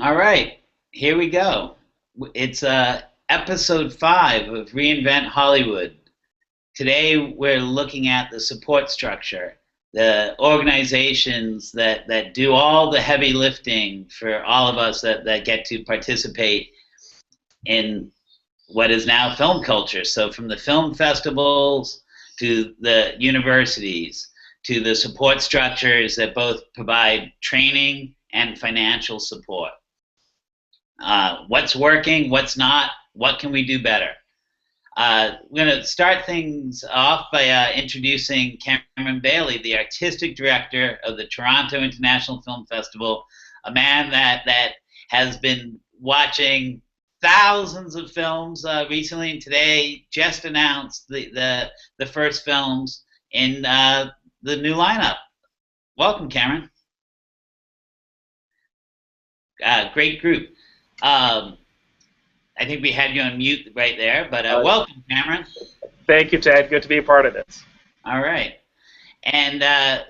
All right, here we go. It's episode 5 of Reinvent Hollywood. Today we're looking at the support structure, the organizations that do all the heavy lifting for all of us that get to participate in what is now film culture. So from the film festivals to the universities to the support structures that both provide training and financial support. What's working, what's not, what can we do better? We're going to start things off by introducing Cameron Bailey, the artistic director of the Toronto International Film Festival, a man that has been watching thousands of films recently, and today just announced the first films in the new lineup. Welcome, Cameron. Great group. Um, I think we had you on mute right there, but welcome, Cameron. Thank you, Ted. Good to be a part of this. All right. And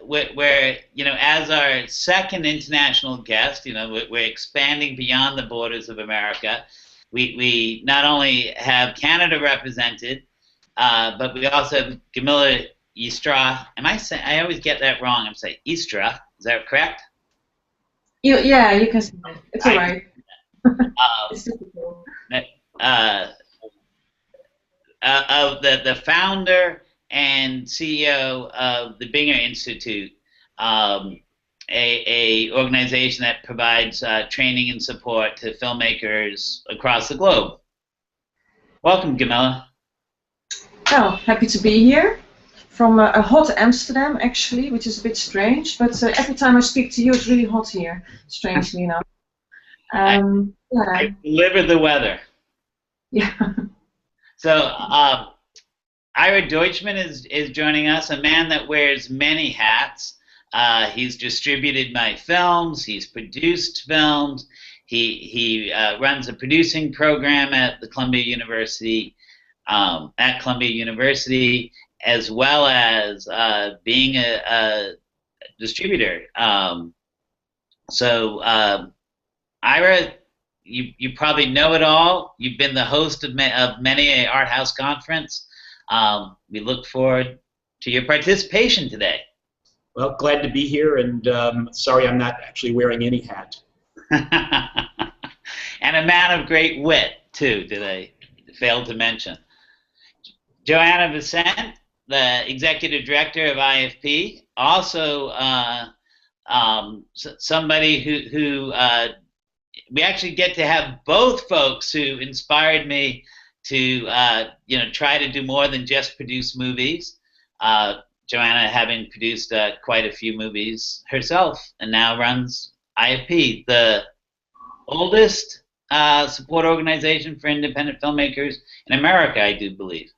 we're, as our second international guest, we're expanding beyond the borders of America. We not only have Canada represented, but we also have Gamila Ylstra. I always get that wrong. I'm saying Ylstra. Is that correct? Yeah, you can say it. It's all right. It's difficult. Of the founder and CEO of the Binger Institute, a organization that provides training and support to filmmakers across the globe. Welcome, Gamila. Oh, happy to be here. From a hot Amsterdam, actually, which is a bit strange, but every time I speak to you, it's really hot here, strangely enough. I delivered the weather. Yeah. So, Ira Deutchman is joining us, a man that wears many hats. He's distributed my films. He's produced films. He runs a producing program at the Columbia University, as well as being a distributor. Ira, you probably know it all. You've been the host of many an art house conference. We look forward to your participation today. Well, glad to be here, and sorry I'm not actually wearing any hat. And a man of great wit, too, did I fail to mention. Joana Vicente, the executive director of IFP, also somebody who we actually get to have both folks who inspired me to try to do more than just produce movies. Joana having produced quite a few movies herself, and now runs IFP, the oldest support organization for independent filmmakers in America, I do believe.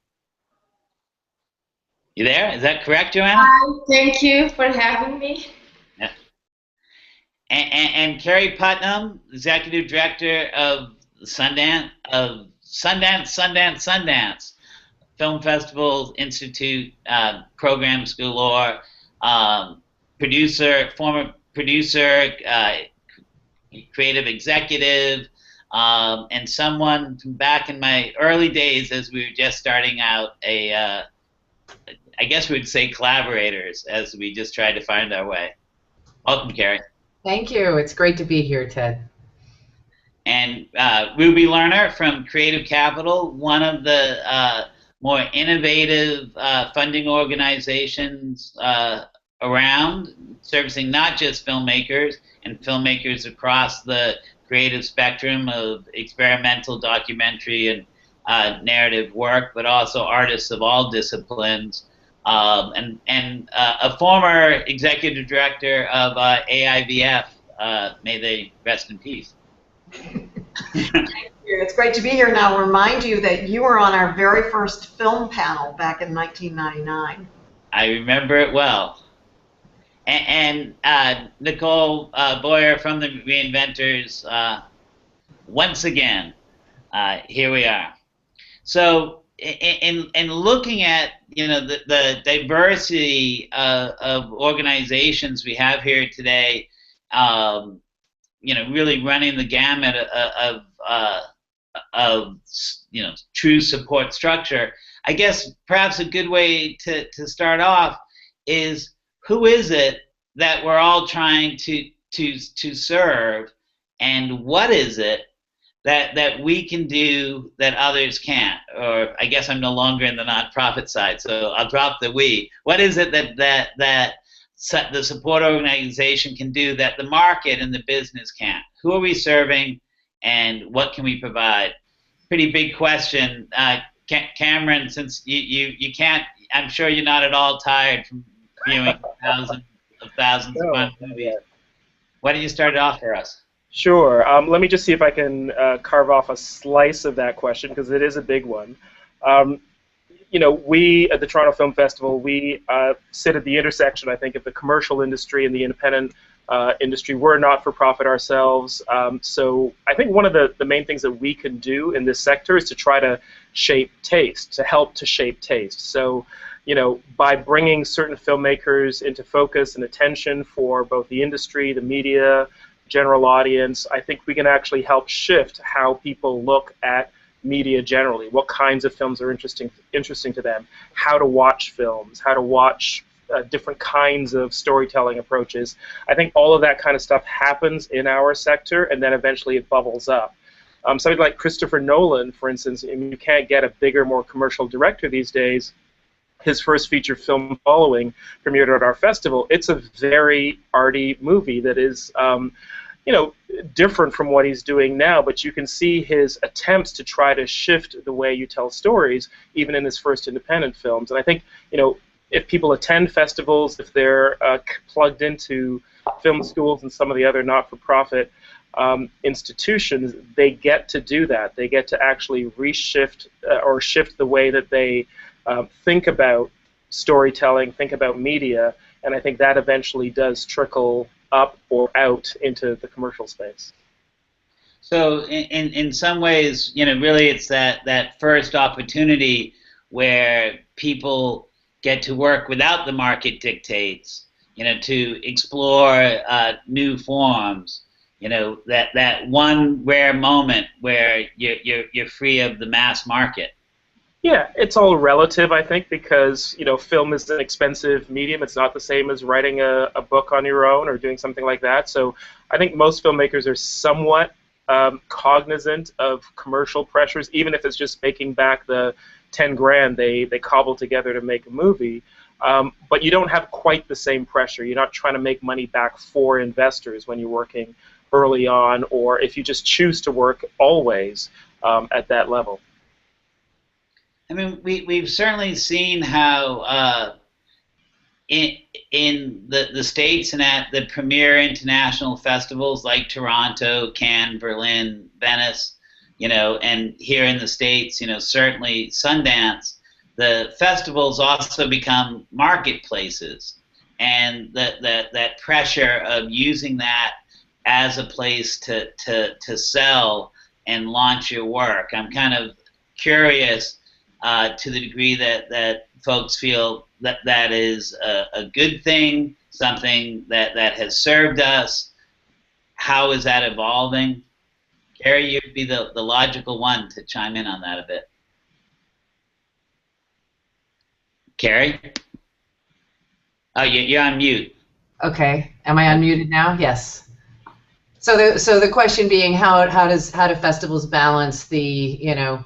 You there? Is that correct, Joana? Hi, thank you for having me. Yeah. And Keri Putnam, executive director of Sundance, Film Festivals Institute, programs galore, former producer, creative executive, and someone from back in my early days as we were just starting out, I guess we'd say collaborators as we just tried to find our way. Welcome, Keri. Thank you. It's great to be here, Ted. And Ruby Lerner from Creative Capital, one of the more innovative funding organizations around, servicing not just filmmakers and filmmakers across the creative spectrum of experimental, documentary, and narrative work, but also artists of all disciplines, and a former executive director of AIVF. May they rest in peace. Thank you. It's great to be here. Now, remind you that you were on our very first film panel back in 1999. I remember it well. And Nicole Boyer from the Reinventors, once again, here we are. So, in looking at the diversity of organizations we have here today, really running the gamut of true support structure. I guess perhaps a good way to start off is, who is it that we're all trying to serve, and what is it that we can do that others can't? Or I guess I'm no longer in the nonprofit side, so I'll drop the we. What is it that the support organization can do that the market and the business can't? Who are we serving, and what can we provide? Pretty big question. Cameron, since you can't, I'm sure you're not at all tired from viewing thousands of movies. Why don't you start it off for us? Sure. Let me just see if I can carve off a slice of that question, because it is a big one. We at the Toronto Film Festival, we sit at the intersection, I think, of the commercial industry and the independent industry. We're not-for-profit ourselves, so I think one of the main things that we can do in this sector is to try to shape taste, to help to shape taste. So, by bringing certain filmmakers into focus and attention for both the industry, the media, general audience, I think we can actually help shift how people look at media generally, what kinds of films are interesting to them, how to watch films, how to watch different kinds of storytelling approaches. I think all of that kind of stuff happens in our sector, and then eventually it bubbles up. Somebody like Christopher Nolan, for instance, you can't get a bigger, more commercial director these days. His first feature film, Following, premiered at our festival. It's a very arty movie that is different from what he's doing now, but you can see his attempts to try to shift the way you tell stories, even in his first independent films. And I think, if people attend festivals, if they're plugged into film schools and some of the other not-for-profit institutions, they get to do that. They get to actually reshift or shift the way that they think about storytelling, think about media, and I think that eventually does trickle up or out into the commercial space. So in some ways, really it's that first opportunity where people get to work without the market dictates, to explore new forms, that one rare moment where you're free of the mass market. Yeah, it's all relative, I think, because film is an expensive medium. It's not the same as writing a book on your own or doing something like that. So I think most filmmakers are somewhat cognizant of commercial pressures, even if it's just making back the 10 grand they cobble together to make a movie. But you don't have quite the same pressure. You're not trying to make money back for investors when you're working early on, or if you just choose to work always at that level. I mean, we've certainly seen how in the States and at the premier international festivals like Toronto, Cannes, Berlin, Venice, and here in the States, certainly Sundance, the festivals also become marketplaces, and that pressure of using that as a place to sell and launch your work. I'm kind of curious to the degree that folks feel that is a good thing, something that has served us. How is that evolving? Keri, you'd be the logical one to chime in on that a bit. Keri? Oh, you're on mute. Okay, am I unmuted now? Yes. So the question being, how do festivals balance their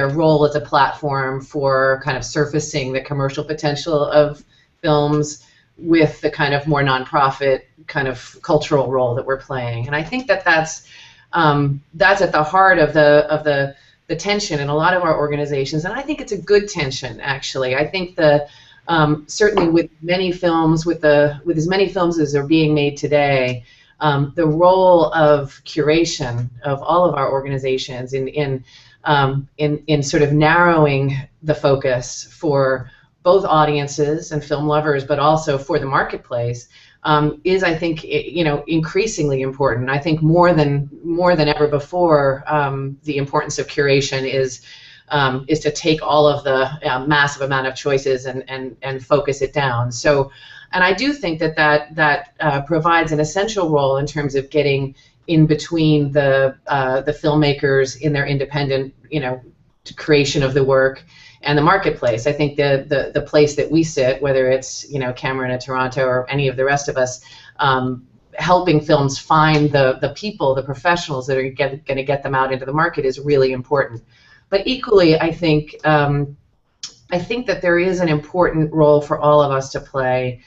role as a platform for kind of surfacing the commercial potential of films with the kind of more nonprofit kind of cultural role that we're playing? And I think that's at the heart of the tension in a lot of our organizations, and I think it's a good tension, actually. I think certainly with many films, with as many films as are being made today, the role of curation of all of our organizations in sort of narrowing the focus for both audiences and film lovers, but also for the marketplace, is, I think, increasingly important. I think more than ever before, the importance of curation is to take all of the massive amount of choices and focus it down. So And I do think that provides an essential role in terms of getting in between the filmmakers in their independent, creation of the work and the marketplace. I think the place that we sit, whether it's Cameron in Toronto or any of the rest of us, helping films find the people, the professionals that are going to get them out into the market is really important. But equally, I think that there is an important role for all of us to play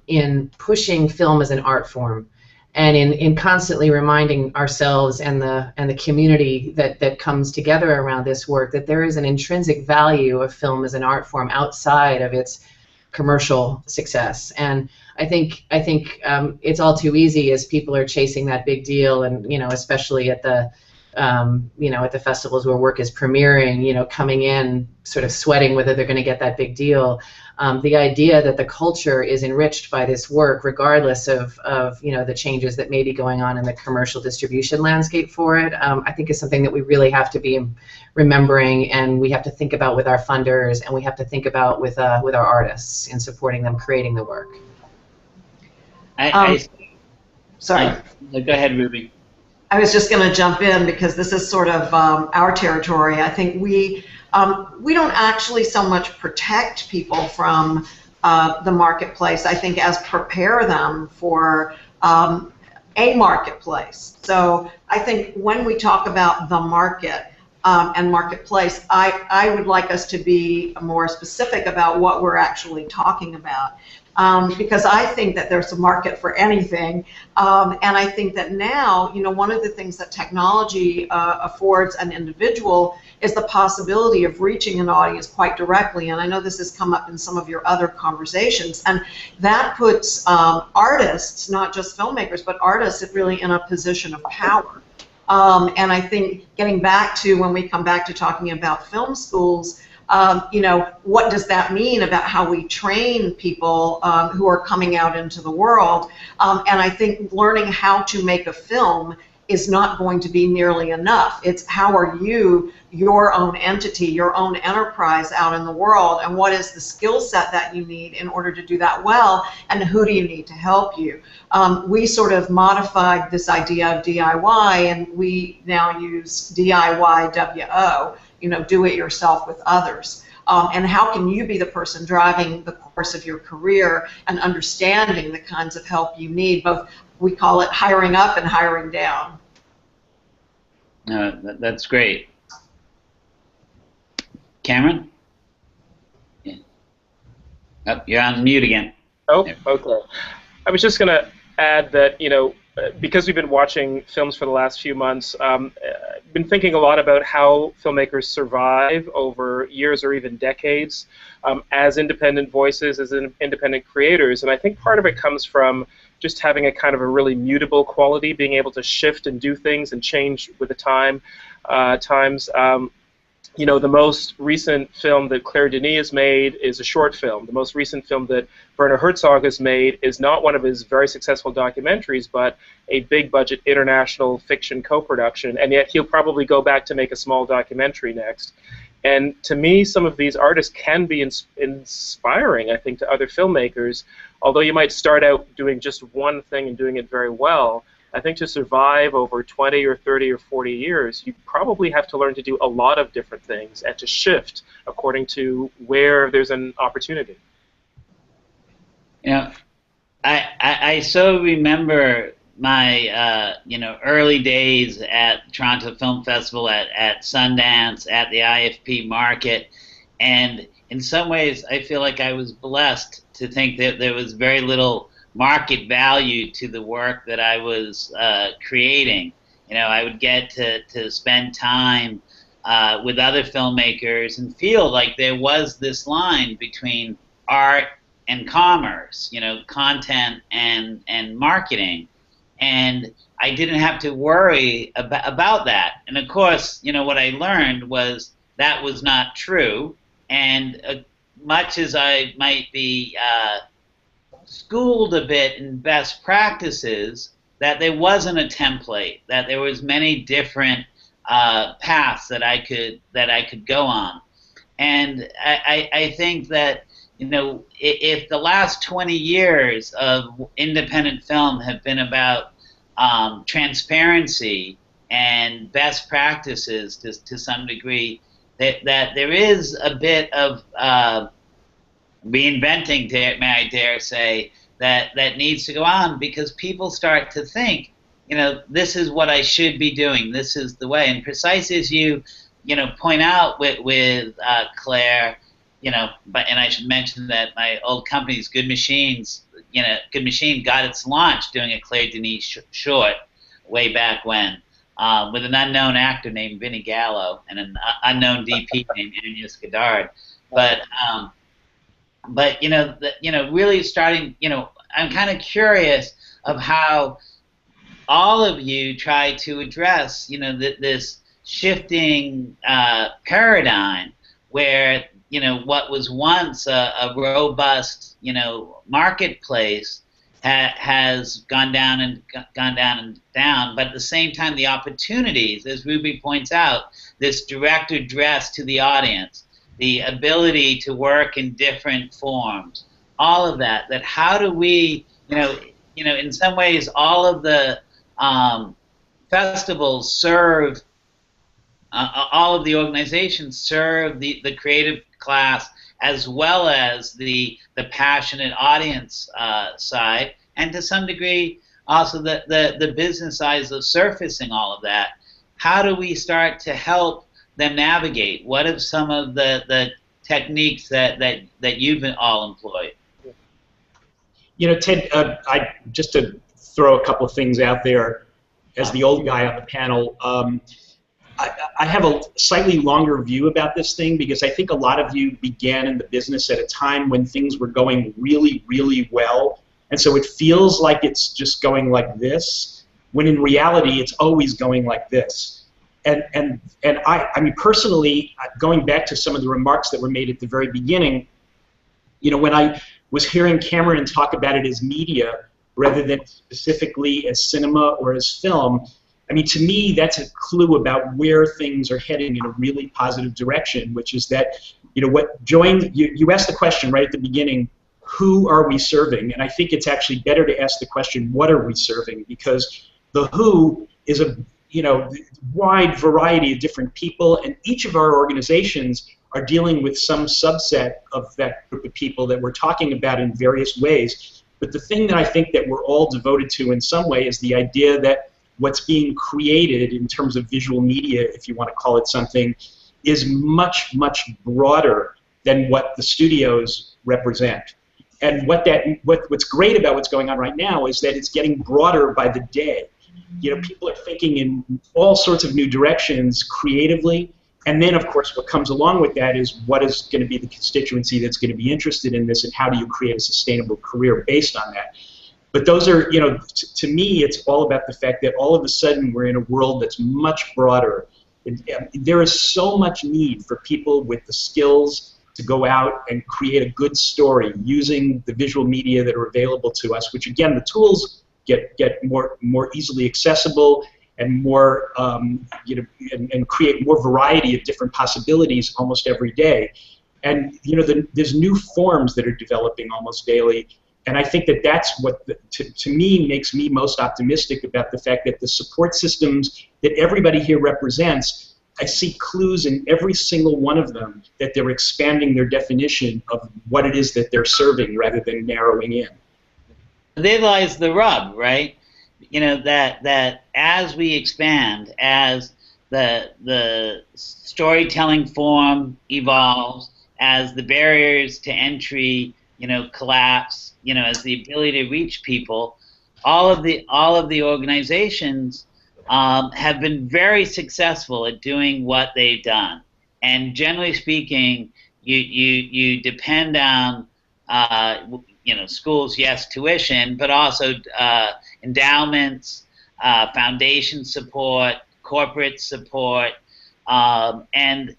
in pushing film as an art form, and in constantly reminding ourselves and the community that comes together around this work that there is an intrinsic value of film as an art form outside of its commercial success. And I think it's all too easy as people are chasing that big deal, and especially at the at the festivals where work is premiering, coming in sort of sweating whether they're going to get that big deal. The idea that the culture is enriched by this work, regardless of the changes that may be going on in the commercial distribution landscape for it, I think is something that we really have to be remembering, and we have to think about with our funders, and we have to think about with our artists in supporting them creating the work. Sorry. Go ahead, Ruby. I was just going to jump in because this is sort of our territory. I think we don't actually so much protect people from the marketplace, I think, as prepare them for a marketplace. So I think when we talk about the market and marketplace, I would like us to be more specific about what we're actually talking about. Because I think that there's a market for anything, and I think that now, one of the things that technology affords an individual is the possibility of reaching an audience quite directly, and I know this has come up in some of your other conversations, and that puts artists, not just filmmakers, but artists really in a position of power. And I think getting back to when we come back to talking about film schools, what does that mean about how we train people who are coming out into the world? And I think learning how to make a film is not going to be nearly enough. It's how are you, your own entity, your own enterprise out in the world, and what is the skill set that you need in order to do that well, and who do you need to help you? We sort of modified this idea of DIY, and we now use DIYWO, do it yourself with others. And how can you be the person driving the course of your career and understanding the kinds of help you need, both, we call it hiring up and hiring down. That's great. Cameron? Yeah. Oh, you're on mute again. Oh, okay. I was just going to add that, because we've been watching films for the last few months, I've been thinking a lot about how filmmakers survive over years or even decades as independent voices, as independent creators. And I think part of it comes from just having a kind of a really mutable quality, being able to shift and do things and change with the times. The most recent film that Claire Denis has made is a short film. The most recent film that Werner Herzog has made is not one of his very successful documentaries, but a big-budget international fiction co-production, and yet he'll probably go back to make a small documentary next. And to me, some of these artists can be inspiring, I think, to other filmmakers. Although you might start out doing just one thing and doing it very well, I think to survive over 20 or 30 or 40 years, you probably have to learn to do a lot of different things and to shift according to where there's an opportunity. I so remember my early days at Toronto Film Festival, at Sundance, at the IFP market, and in some ways I feel like I was blessed to think that there was very little market value to the work that I was creating. I would get to spend time with other filmmakers and feel like there was this line between art and commerce, content and marketing. And I didn't have to worry about that. And of course, what I learned was that was not true. And much as I might be schooled a bit in best practices, that there wasn't a template, that there was many different paths that I could go on. And I think that if the last 20 years of independent film have been about transparency and best practices to some degree, that there is a bit of reinventing, may I dare say, that needs to go on, because people start to think, this is what I should be doing. This is the way. And precisely as you point out with Claire, and I should mention that my old company's Good Machines, Good Machine got its launch doing a Claire Denis short way back when, with an unknown actor named Vinnie Gallo and an unknown DP named Agnes Godard. But really starting, I'm kind of curious of how all of you try to address, this shifting paradigm where, what was once a robust, marketplace has gone down and down, but at the same time, the opportunities, as Ruby points out, this direct address to the audience, the ability to work in different forms, all of that how do we, in some ways, all of the festivals serve, all of the organizations serve the creative class as well as the passionate audience side, and to some degree also the business side of surfacing all of that. How do we start to help them navigate? What are some of the techniques that you've all employed? Ted, just to throw a couple of things out there as the old guy on the panel, I have a slightly longer view about this thing, because I think a lot of you began in the business at a time when things were going really, really well, and so it feels like it's just going like this, when in reality it's always going like this. And I mean, personally, going back to some of the remarks that were made at the very beginning, when I was hearing Cameron talk about it as media rather than specifically as cinema or as film, I mean, to me, that's a clue about where things are heading in a really positive direction, which is that, what you asked the question right at the beginning, who are we serving? And I think it's actually better to ask the question, what are we serving? Because the who is a wide variety of different people, and each of our organizations are dealing with some subset of that group of people that we're talking about in various ways. But the thing that I think that we're all devoted to in some way is the idea that what's being created in terms of visual media, if you want to call it something, is much, much broader than what the studios represent. And what's great about what's going on right now is that it's getting broader by the day. People are thinking in all sorts of new directions creatively, and then, of course, what comes along with that is what is going to be the constituency that's going to be interested in this, and how do you create a sustainable career based on that. But those are, to me, it's all about the fact that all of a sudden we're in a world that's much broader. There is so much need for people with the skills to go out and create a good story using the visual media that are available to us, which, again, the tools get more easily accessible and more, and create more variety of different possibilities almost every day. And, there's new forms that are developing almost daily. And I think that that's what, to me, makes me most optimistic about the fact that the support systems that everybody here represents, I see clues in every single one of them that they're expanding their definition of what it is that they're serving rather than narrowing in. There lies the rub, right? That as we expand, as the storytelling form evolves, as the barriers to entry collapse, as the ability to reach people, all of the organizations have been very successful at doing what they've done. And generally speaking, you depend on schools, yes, tuition, but also endowments, foundation support, corporate support, and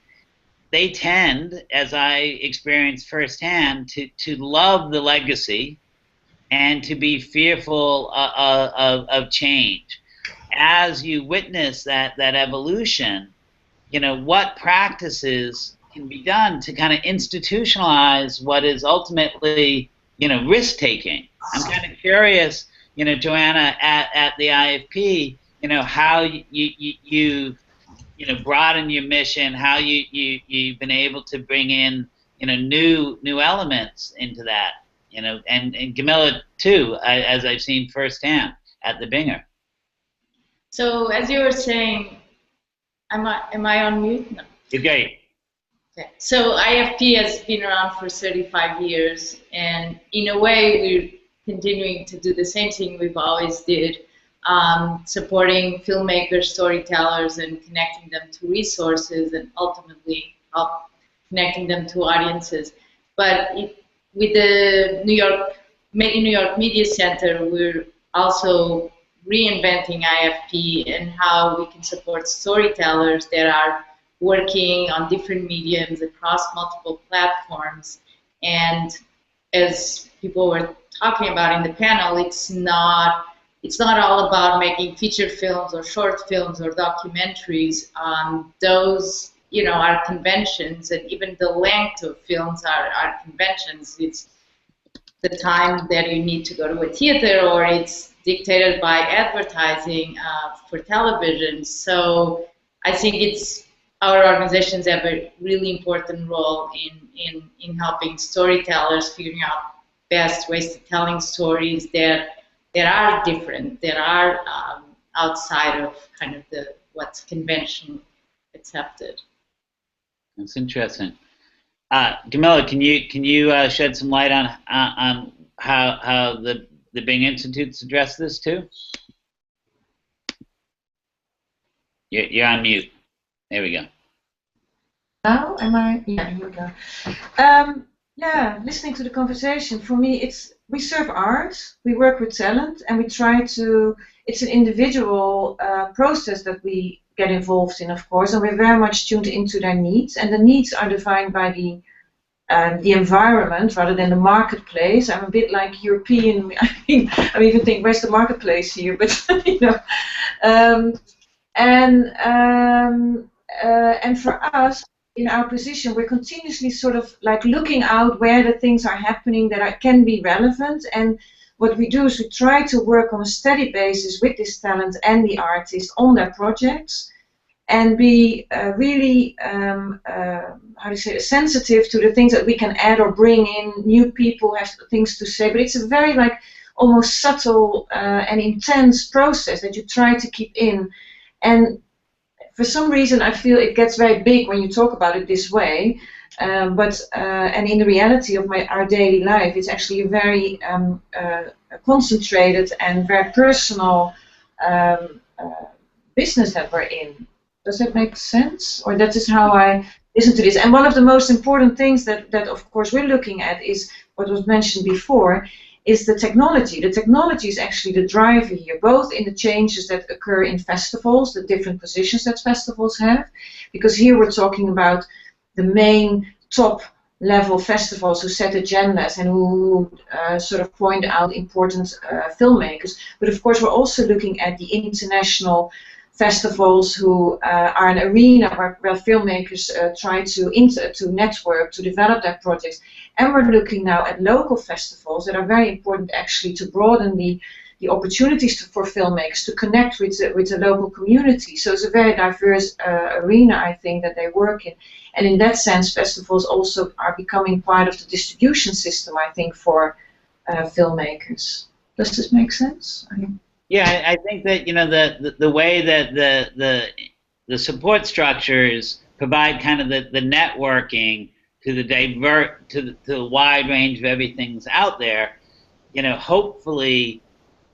they tend, as I experienced firsthand, to love the legacy and to be fearful of change. As you witness that evolution, what practices can be done to kind of institutionalize what is ultimately, risk taking. I'm kind of curious, Joana, at the IFP, how you broaden your mission, how you've been able to bring in, new elements into that, and Gamila too, as I've seen firsthand at the Binger. So as you were saying, am I on mute? No. You're great. Okay. So IFP has been around for 35 years, and in a way, we're continuing to do the same thing we've always did, supporting filmmakers, storytellers, and connecting them to resources, and ultimately connecting them to audiences. But with the New York Media Center, we're also reinventing IFP and how we can support storytellers that are working on different mediums across multiple platforms. And as people were talking about in the panel, it's not all about making feature films or short films or documentaries. Those, are conventions, and even the length of films are conventions. It's the time that you need to go to a theater, or it's dictated by advertising for television. So I think our organizations have a really important role in helping storytellers figuring out best ways to telling stories that are different, that are outside of kind of what's conventionally accepted. That's interesting. Gamila, can you shed some light on how the Bing Institute's addressed this too? You're on mute. There we go. Now, am I? Yeah, here we go. Yeah, listening to the conversation, for me, we serve art, we work with talent, and we try to, it's an individual process that we get involved in, of course, and we're very much tuned into their needs, and the needs are defined by the environment rather than the marketplace. I'm a bit like European. I even think, where's the marketplace here? But and for us, in our position, we're continuously sort of like looking out where the things are happening that can be relevant. And what we do is we try to work on a steady basis with this talent and the artist on their projects, and be really, sensitive to the things that we can add or bring in. New people have things to say, but it's a very almost subtle and intense process that you try to keep in. And for some reason, I feel it gets very big when you talk about it this way. But in the reality of our daily life, it's actually a very concentrated and very personal business that we're in. Does that make sense? Or that is how I listen to this. And one of the most important things that of course we're looking at is what was mentioned before, is the technology. The technology is actually the driver here, both in the changes that occur in festivals, the different positions that festivals have, because here we're talking about the main top level festivals who set agendas and who sort of point out important filmmakers. But of course we're also looking at the international festivals who are an arena where filmmakers try to network, to develop their projects. And we're looking now at local festivals that are very important actually to broaden the opportunities for filmmakers to connect with the local community. So it's a very diverse arena, I think, that they work in. And in that sense, festivals also are becoming part of the distribution system, I think, for filmmakers. Does this make sense? Yeah, I think that the way that the support structures provide kind of the networking to the wide range of everything's out there, hopefully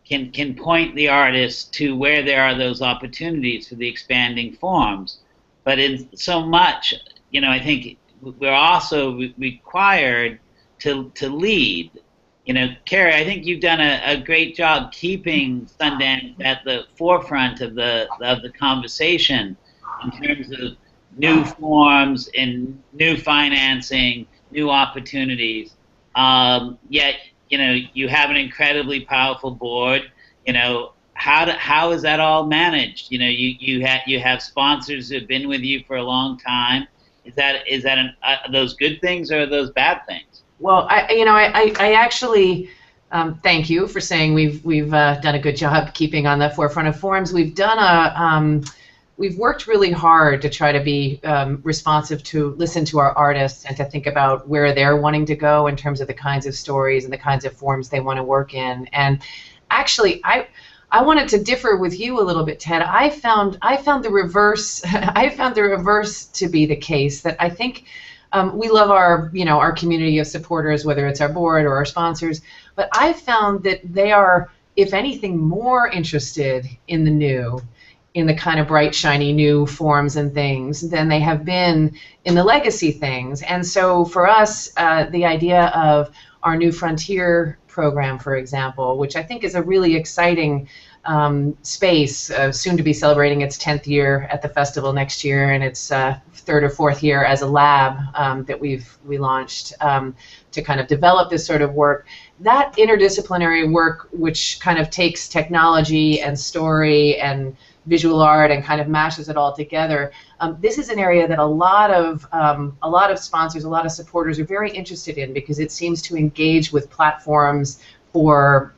can point the artist to where there are those opportunities for the expanding forms. But in so much, I think we're also required to lead. Keri, I think you've done a great job keeping Sundance at the forefront of the conversation in terms of new forms and new financing, new opportunities. Yet, you have an incredibly powerful board. How is that all managed? You have sponsors who have been with you for a long time. Is that those good things or are those bad things? Well, I actually thank you for saying we've done a good job keeping on the forefront of forums. We've worked really hard to try to be responsive to listen to our artists and to think about where they're wanting to go in terms of the kinds of stories and the kinds of forms they want to work in. And actually, I wanted to differ with you a little bit, Ted. I found the reverse. I found the reverse to be the case. That I think we love our community of supporters, whether it's our board or our sponsors. But I found that they are, if anything, more interested in the new, in the kind of bright, shiny new forms and things than they have been in the legacy things. And so for us, the idea of our New Frontier program, for example, which I think is a really exciting space, soon to be celebrating its 10th year at the festival next year, and its third or fourth year as a lab that we launched to kind of develop this sort of work. That interdisciplinary work, which kind of takes technology and story and visual art and kind of mashes it all together. This is an area that a lot of sponsors, a lot of supporters are very interested in because it seems to engage with platforms for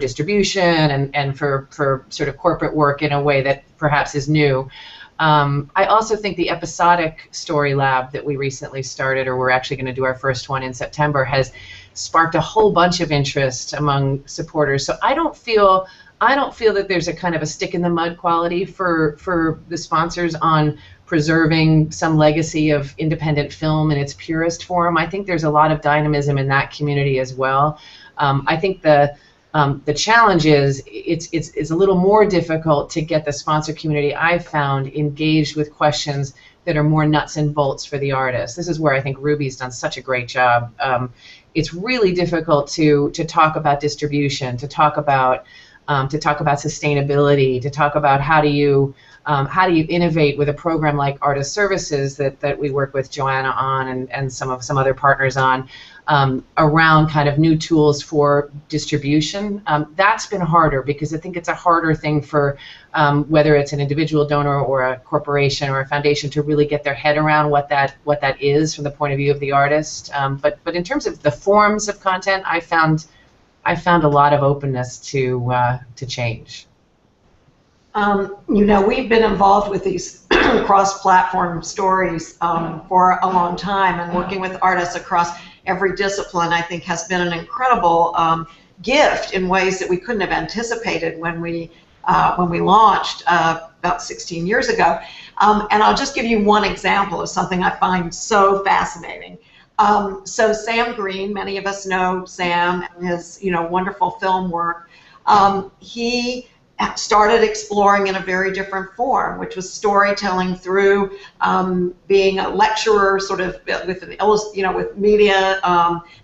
distribution and for sort of corporate work in a way that perhaps is new. I also think the episodic story lab that we recently started, or we're actually going to do our first one in September, has sparked a whole bunch of interest among supporters. So I don't feel that there's a kind of a stick in the mud quality for the sponsors on preserving some legacy of independent film in its purest form. I think there's a lot of dynamism in that community as well. I think the challenge is it's a little more difficult to get the sponsor community, I've found, engaged with questions that are more nuts and bolts for the artist. This is where I think Ruby's done such a great job. It's really difficult to talk about distribution, to talk about sustainability, to talk about how do you innovate with a program like Artist Services that we work with Joana on and some other partners on, around kind of new tools for distribution. That's been harder because I think it's a harder thing for whether it's an individual donor or a corporation or a foundation to really get their head around what that is from the point of view of the artist. But in terms of the forms of content, I found a lot of openness to change. We've been involved with these cross-platform stories for a long time, and working with artists across every discipline, I think, has been an incredible gift in ways that we couldn't have anticipated when we launched about 16 years ago. And I'll just give you one example of something I find so fascinating. So Sam Green, many of us know Sam and his wonderful film work. He started exploring in a very different form, which was storytelling through being a lecturer, sort of with with media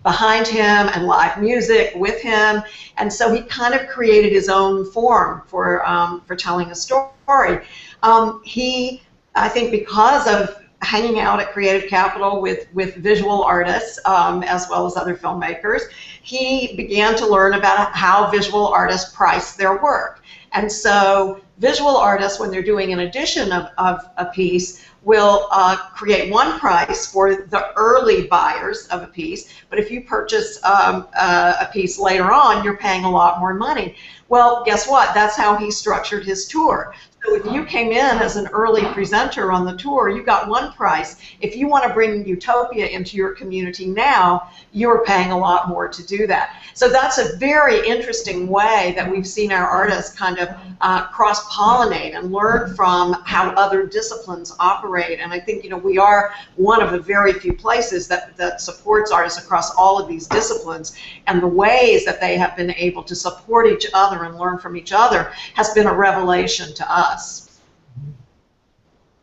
behind him and live music with him, and so he kind of created his own form for telling a story. I think because of hanging out at Creative Capital with visual artists as well as other filmmakers, he began to learn about how visual artists price their work. And so visual artists, when they're doing an edition of a piece, will create one price for the early buyers of a piece, but if you purchase a piece later on, you're paying a lot more money. Well, guess what? That's how he structured his tour. So if you came in as an early presenter on the tour, you got one price. If you want to bring Utopia into your community now, you're paying a lot more to do that. So that's a very interesting way that we've seen our artists kind of cross-pollinate and learn from how other disciplines operate. And I think we are one of the very few places that supports artists across all of these disciplines. And the ways that they have been able to support each other and learn from each other has been a revelation to us.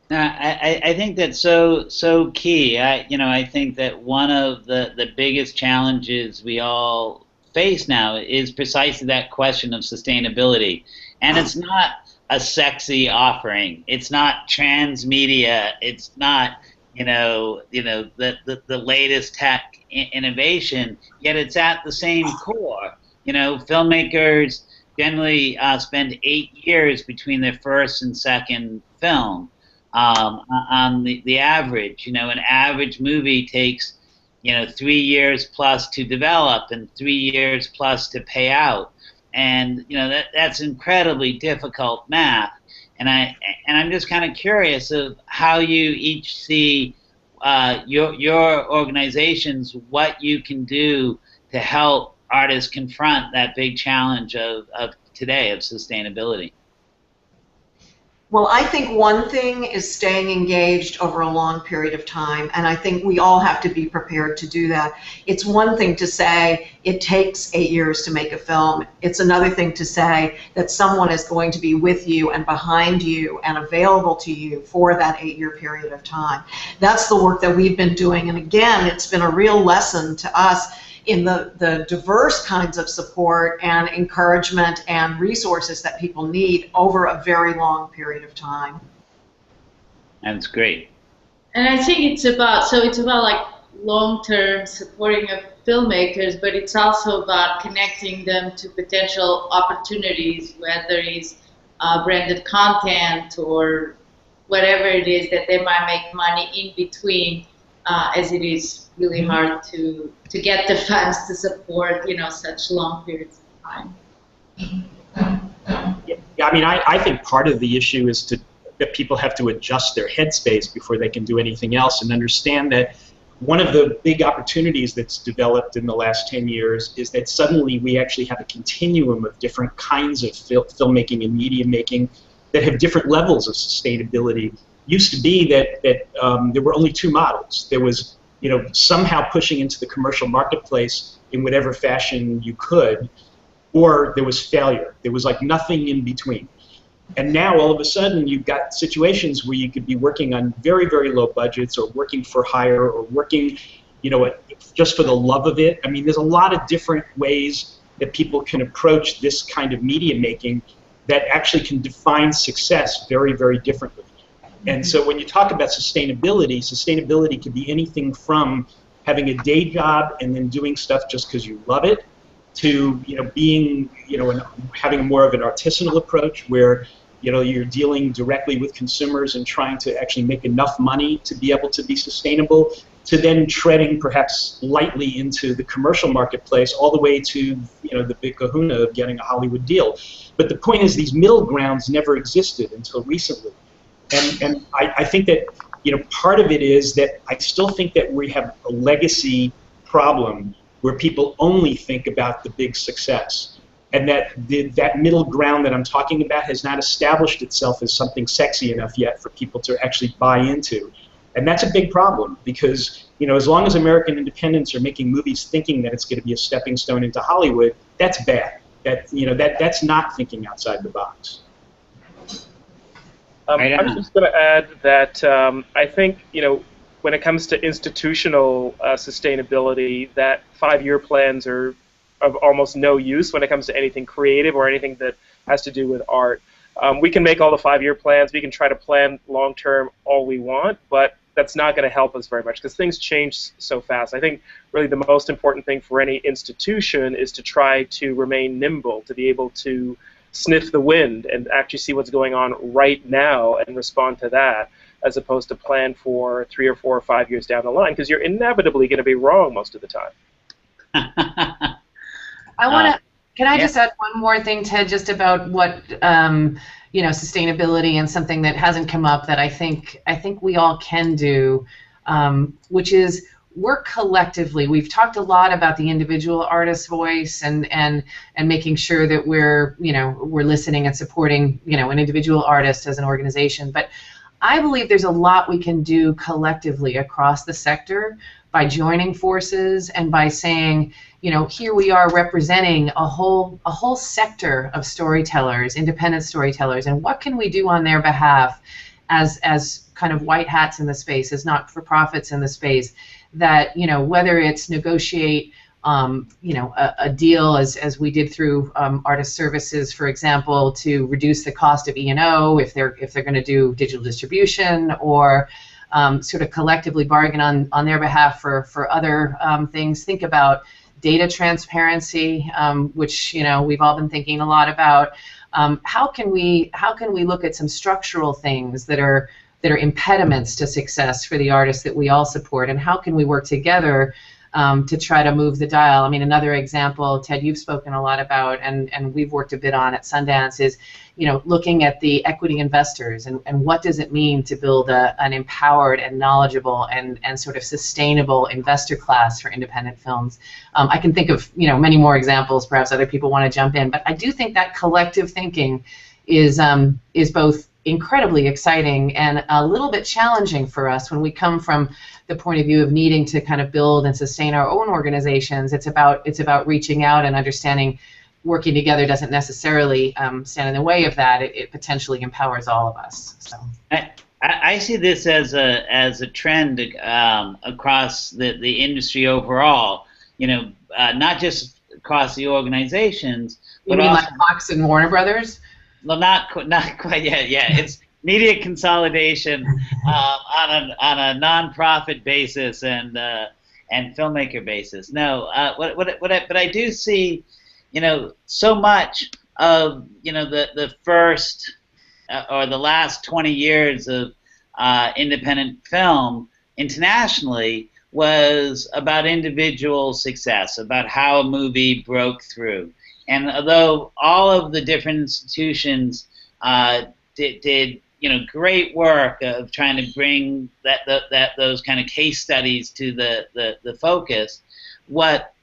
I think that's so key. I think that one of the biggest challenges we all face now is precisely that question of sustainability. And it's not a sexy offering. It's not transmedia. It's not the latest tech innovation. Yet it's at the same core. Filmmakers generally spend 8 years between their first and second film. on the average. You know, an average movie takes, 3 years plus to develop and 3 years plus to pay out, and that's incredibly difficult math. And I'm just kind of curious of how you each see your organizations, what you can do to help artists confront that big challenge of today of sustainability. Well, I think one thing is staying engaged over a long period of time, and I think we all have to be prepared to do that. It's one thing to say it takes 8 years to make a film. It's another thing to say that someone is going to be with you and behind you and available to you for that 8-year period of time. That's the work that we've been doing, and again, it's been a real lesson to us in the diverse kinds of support and encouragement and resources that people need over a very long period of time. That's great. And I think it's about like long-term supporting of filmmakers, but it's also about connecting them to potential opportunities, whether it's branded content or whatever it is that they might make money in between, as it is really hard to get the funds to support, such long periods of time. Yeah, I mean, I think part of the issue is that people have to adjust their headspace before they can do anything else, and understand that one of the big opportunities that's developed in the last 10 years is that suddenly we actually have a continuum of different kinds of filmmaking and media making that have different levels of sustainability. Used to be that there were only two models. There was somehow pushing into the commercial marketplace in whatever fashion you could, or there was failure. There was like nothing in between. And now all of a sudden you've got situations where you could be working on very, very low budgets, or working for hire, or working, just for the love of it. I mean, there's a lot of different ways that people can approach this kind of media making that actually can define success very, very differently. And so when you talk about sustainability could be anything from having a day job and then doing stuff just because you love it, to being having more of an artisanal approach where you're dealing directly with consumers and trying to actually make enough money to be able to be sustainable, to then treading perhaps lightly into the commercial marketplace, all the way to the big kahuna of getting a Hollywood deal. But the point is, these middle grounds never existed until recently. And I think that part of it is that I still think that we have a legacy problem where people only think about the big success, and that that middle ground that I'm talking about has not established itself as something sexy enough yet for people to actually buy into. And that's a big problem, because as long as American independents are making movies thinking that it's going to be a stepping stone into Hollywood, that's bad. That's not thinking outside the box. I was just going to add that I think, when it comes to institutional sustainability, that 5-year plans are of almost no use when it comes to anything creative or anything that has to do with art. We can make all the 5-year plans, we can try to plan long-term all we want, but that's not going to help us very much because things change so fast. I think really the most important thing for any institution is to try to remain nimble, to be able to sniff the wind and actually see what's going on right now and respond to that, as opposed to plan for 3 or 4 or 5 years down the line, because you're inevitably going to be wrong most of the time. Can I just add one more thing, Ted, just about what sustainability, and something that hasn't come up that I think we all can do, which is work collectively. We've talked a lot about the individual artist's voice and making sure that we're listening and supporting an individual artist as an organization. But I believe there's a lot we can do collectively across the sector by joining forces and by saying, here we are representing a whole sector of storytellers, independent storytellers, and what can we do on their behalf as kind of white hats in the space, as not-for-profits in the space, that whether it's negotiate a deal as we did through artist services, for example, to reduce the cost of E&O if they're going to do digital distribution, or sort of collectively bargain on their behalf for other things. Think about data transparency, which we've all been thinking a lot about. How can we look at some structural things that are that are impediments to success for the artists that we all support, and how can we work together to try to move the dial. I mean, another example, Ted, you've spoken a lot about, and we've worked a bit on at Sundance, is, you know, looking at the equity investors and what does it mean to build an empowered and knowledgeable and sort of sustainable investor class for independent films. I can think of, you know, many more examples. Perhaps other people want to jump in, but I do think that collective thinking is both incredibly exciting and a little bit challenging for us when we come from the point of view of needing to kind of build and sustain our own organizations. It's about reaching out and understanding working together doesn't necessarily stand in the way of that. It potentially empowers all of us. So I see this as a trend across the industry overall. You know, not just across the organizations. You mean like Fox and Warner Brothers? Well, not quite yet. Yeah, it's media consolidation on a nonprofit basis and filmmaker basis. No, but I do see, you know, so much of, you know, the first or the last 20 years of independent film internationally was about individual success, about how a movie broke through. And although all of the different institutions did you know, great work of trying to bring those kind of case studies to the focus, what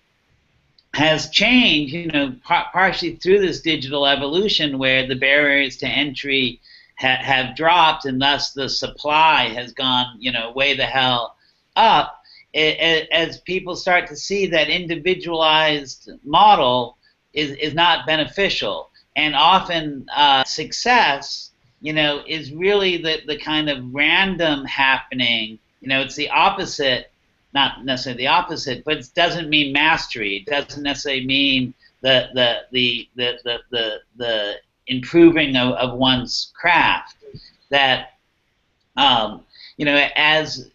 has changed, you know, partially through this digital evolution where the barriers to entry have dropped and thus the supply has gone, you know, way the hell up, as people start to see that individualized model is not beneficial, and often success, you know, is really the kind of random happening. You know, it's the opposite, not necessarily the opposite, but it doesn't mean mastery. It doesn't necessarily mean the improving of one's craft. That you know, as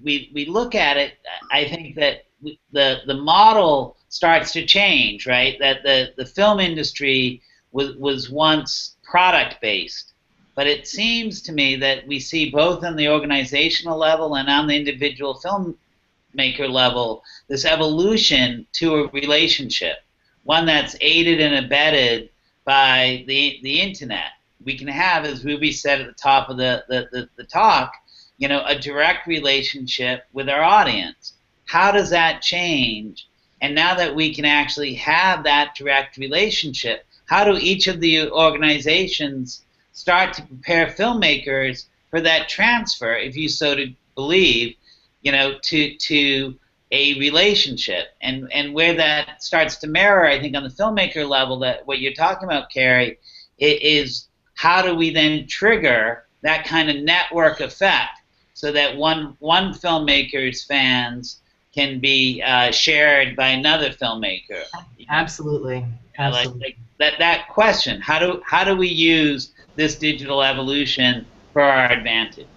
we look at it, I think that the model starts to change, right? That the film industry was once product based, but it seems to me that we see both on the organizational level and on the individual filmmaker level this evolution to a relationship, one that's aided and abetted by the internet. We can have, as Ruby said at the top of the talk, you know, a direct relationship with our audience. How does that change? And now that we can actually have that direct relationship, how do each of the organizations start to prepare filmmakers for that transfer, if you so to believe, you know, to a relationship? And where that starts to mirror, I think, on the filmmaker level, that what you're talking about, Keri, is how do we then trigger that kind of network effect so that one filmmaker's fans can be shared by another filmmaker. Absolutely. Absolutely. Like that question, how do we use this digital evolution for our advantage?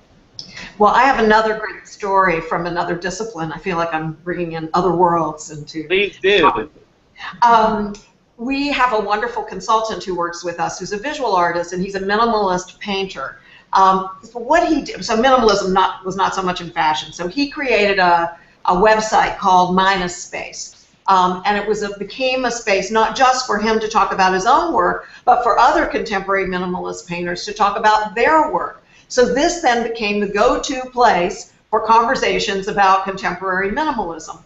Well, I have another great story from another discipline. I feel like I'm bringing in other worlds into. Please do. We have a wonderful consultant who works with us who's a visual artist, and he's a minimalist painter. What he did, so minimalism was not so much in fashion, so he created a website called Minus Space. And it became a space not just for him to talk about his own work, but for other contemporary minimalist painters to talk about their work. So this then became the go-to place for conversations about contemporary minimalism.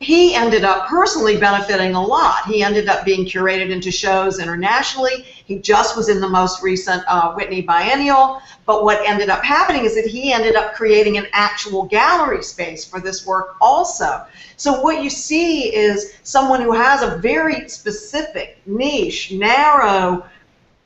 He ended up personally benefiting a lot. He ended up being curated into shows internationally. He just was in the most recent Whitney Biennial. But what ended up happening is that he ended up creating an actual gallery space for this work also. So what you see is someone who has a very specific, niche, narrow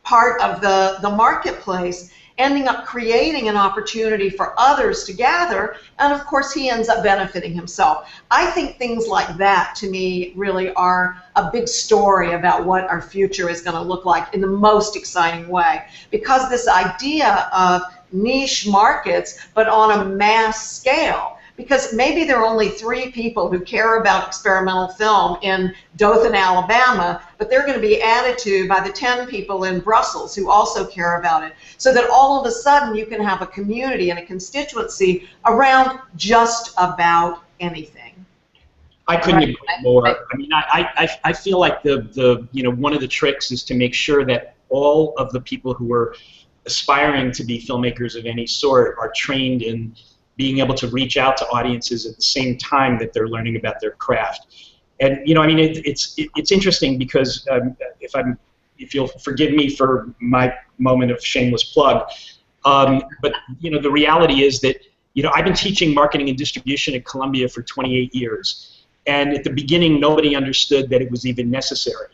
part of the marketplace ending up creating an opportunity for others to gather, and of course he ends up benefiting himself. I think things like that, to me, really are a big story about what our future is going to look like in the most exciting way, because this idea of niche markets, but on a mass scale. because maybe there are only 3 people who care about experimental film in Dothan, Alabama, but they're going to be added to by the 10 people in Brussels who also care about it, so that all of a sudden you can have a community and a constituency around just about anything. I couldn't agree more. I mean, I feel like the one of the tricks is to make sure that all of the people who are aspiring to be filmmakers of any sort are trained in being able to reach out to audiences at the same time that they're learning about their craft. And I mean, it's interesting because if you'll forgive me for my moment of shameless plug, but the reality is that I've been teaching marketing and distribution at Columbia for 28 years, and at the beginning nobody understood that it was even necessary.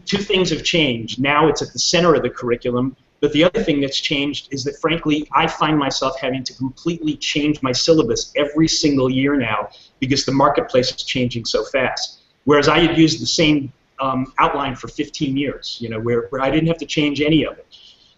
2 things have changed. Now it's at the center of the curriculum. But the other thing that's changed is that, frankly, I find myself having to completely change my syllabus every single year now because the marketplace is changing so fast. Whereas I had used the same outline for 15 years, where I didn't have to change any of it.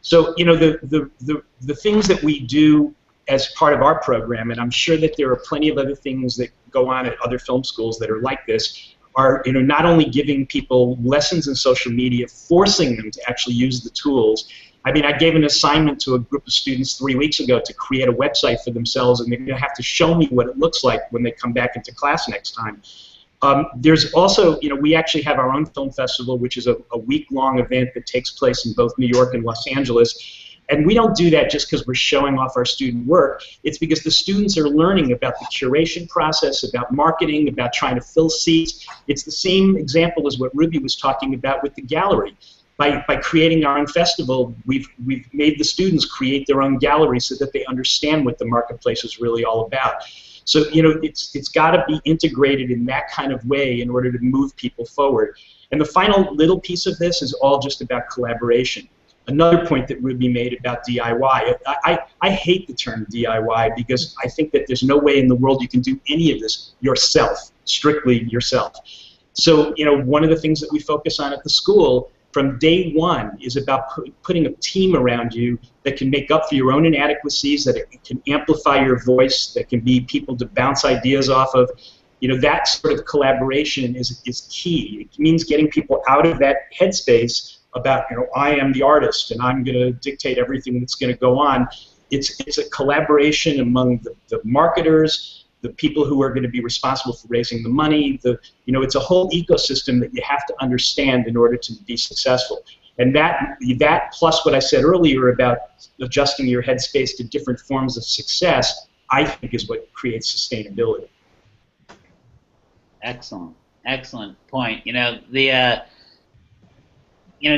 So, the things that we do as part of our program, and I'm sure that there are plenty of other things that go on at other film schools that are like this, are not only giving people lessons in social media, forcing them to actually use the tools. I mean, I gave an assignment to a group of students 3 weeks ago to create a website for themselves, and they're going to have to show me what it looks like when they come back into class next time. There's also, we actually have our own film festival, which is a week-long event that takes place in both New York and Los Angeles. And we don't do that just because we're showing off our student work. It's because the students are learning about the curation process, about marketing, about trying to fill seats. It's the same example as what Ruby was talking about with the gallery. By creating our own festival, we've made the students create their own gallery so that they understand what the marketplace is really all about. So it's got to be integrated in that kind of way in order to move people forward. And the final little piece of this is all just about collaboration. Another point that Ruby made about DIY. I hate the term DIY because I think that there's no way in the world you can do any of this yourself, strictly yourself. So one of the things that we focus on at the school from day one is about putting a team around you that can make up for your own inadequacies, that it can amplify your voice, that can be people to bounce ideas off of. That sort of collaboration is key. It means getting people out of that headspace about, I am the artist and I'm going to dictate everything that's going to go on. It's a collaboration among the marketers, the people who are going to be responsible for raising the money. It's a whole ecosystem that you have to understand in order to be successful. And that plus what I said earlier about adjusting your headspace to different forms of success, I think is what creates sustainability. Excellent point.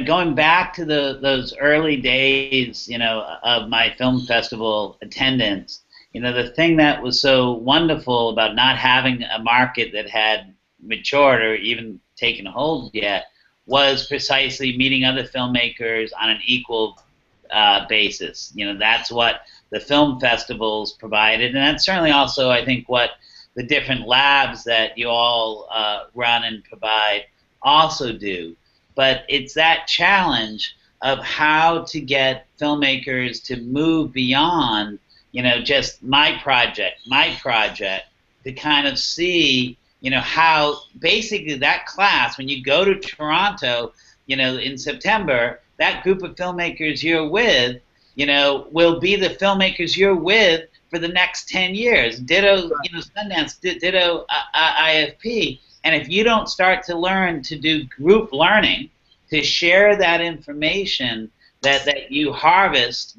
Going back to those early days, of my film festival attendance, the thing that was so wonderful about not having a market that had matured or even taken hold yet was precisely meeting other filmmakers on an equal basis. That's what the film festivals provided, and that's certainly also, I think, what the different labs that you all run and provide also do. But it's that challenge of how to get filmmakers to move beyond, just my project, to kind of see, how basically that class, when you go to Toronto, in September, that group of filmmakers you're with, will be the filmmakers you're with for the next 10 years. Ditto, Sundance, ditto IFP. And if you don't start to learn to do group learning, to share that information that you harvest,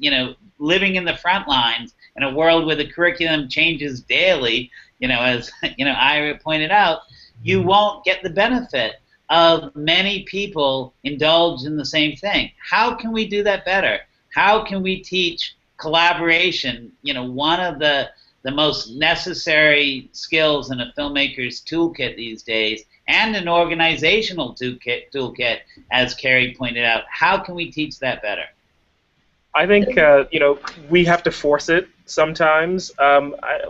living in the front lines in a world where the curriculum changes daily, as Ira pointed out, you won't get the benefit of many people indulge in the same thing. How can we do that better? How can we teach collaboration? One of the most necessary skills in a filmmaker's toolkit these days, and an organizational toolkit, as Keri pointed out. How can we teach that better? I think we have to force it sometimes.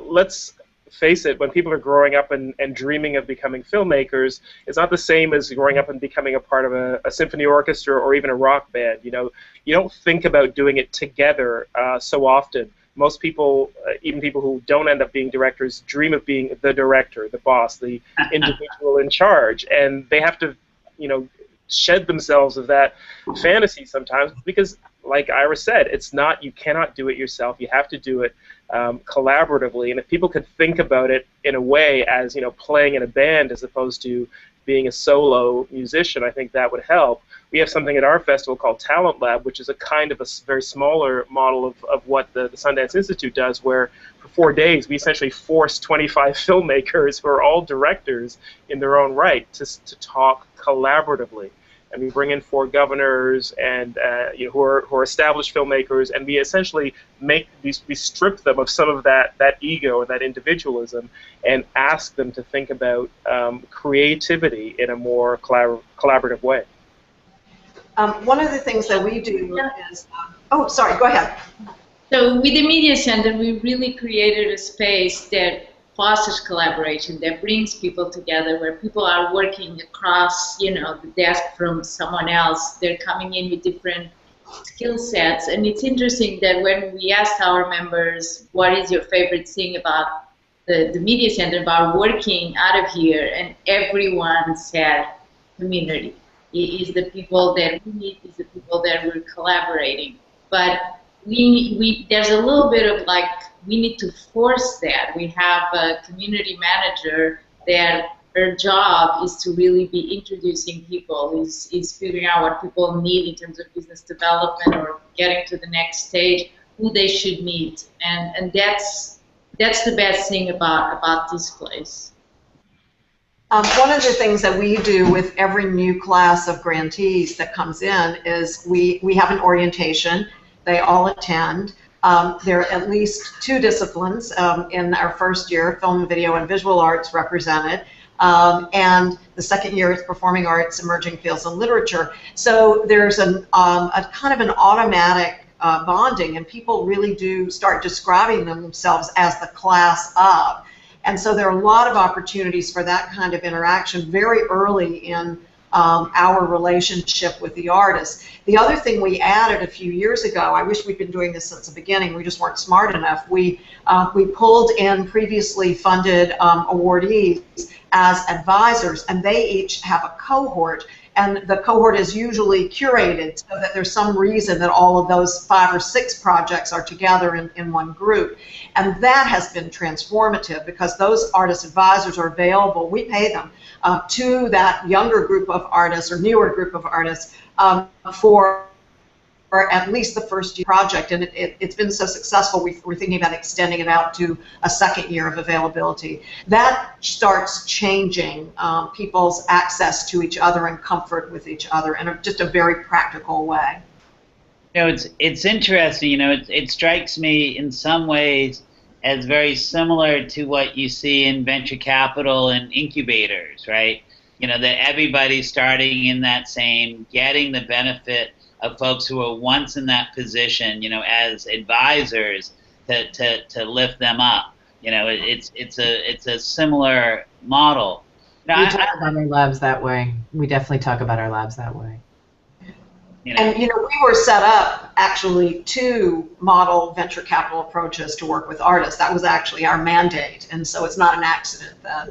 Let's face it, when people are growing up and dreaming of becoming filmmakers, it's not the same as growing up and becoming a part of a symphony orchestra or even a rock band. You don't think about doing it together so often. most people, even people who don't end up being directors, dream of being the director, the boss, the individual in charge, and they have to, shed themselves of that fantasy sometimes because, like Ira said, it's not, you cannot do it yourself. You have to do it collaboratively, and if people could think about it in a way as, playing in a band as opposed to being a solo musician, I think that would help. We have something at our festival called Talent Lab, which is a kind of a very smaller model of what the Sundance Institute does, where for 4 days we essentially force 25 filmmakers who are all directors in their own right to talk collaboratively. And we bring in 4 governors and who are established filmmakers, and we essentially we strip them of some of that ego and that individualism, and ask them to think about creativity in a more collaborative way. One of the things that we do is, oh, sorry, go ahead. So with the Media Center, we really created a space that fosters collaboration, that brings people together, where people are working across, the desk from someone else. They're coming in with different skill sets, and it's interesting that when we asked our members, what is your favorite thing about the Media Center, about working out of here, and everyone said community. It is the people that we meet, is the people that we're collaborating. But there's a little bit of like, we need to force that. We have a community manager that her job is to really be introducing people, is figuring out what people need in terms of business development or getting to the next stage, who they should meet. And that's the best thing about this place. One of the things that we do with every new class of grantees that comes in is we have an orientation. They all attend. There are at least 2 disciplines in our first year, film, video, and visual arts represented. And the second year is performing arts, emerging fields, and literature. So there's a kind of an automatic bonding, and people really do start describing themselves as the class of. And so there are a lot of opportunities for that kind of interaction very early in our relationship with the artists. The other thing we added a few years ago, I wish we'd been doing this since the beginning, we just weren't smart enough, we pulled in previously funded awardees as advisors, and they each have a cohort, and the cohort is usually curated so that there's some reason that all of those 5 or 6 projects are together in one group. And that has been transformative because those artist advisors are available, we pay them, to that younger group of artists or newer group of artists for at least the first year project, and it's been so successful we're thinking about extending it out to a second year of availability. That starts changing people's access to each other and comfort with each other in just a very practical way. It's interesting, it strikes me in some ways as very similar to what you see in venture capital and incubators, right? That everybody's starting in that same, getting the benefit of folks who were once in that position, as advisors to lift them up. It's a similar model. Now, we talk about our labs that way. We definitely talk about our labs that way. And we were set up actually to model venture capital approaches to work with artists. That was actually our mandate, and so it's not an accident that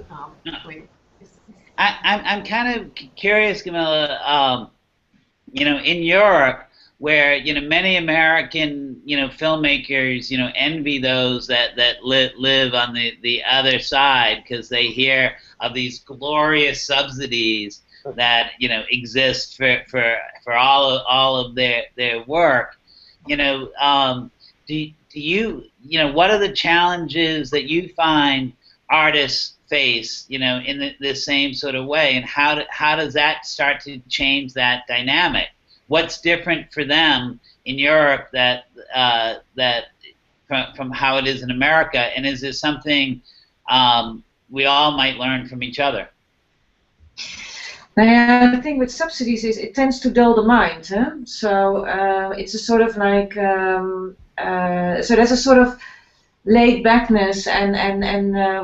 I'm kind of curious, Gamila. In Europe, where many American filmmakers envy those that live on the other side because they hear of these glorious subsidies that exist for all of their work. Do you what are the challenges that you find artists face in the same sort of way, and how does that start to change that dynamic? What's different for them in Europe that from how it is in America, and is there something we all might learn from each other? The thing with subsidies is it tends to dull the mind. So it's a sort of like so there's a sort of laid backness, and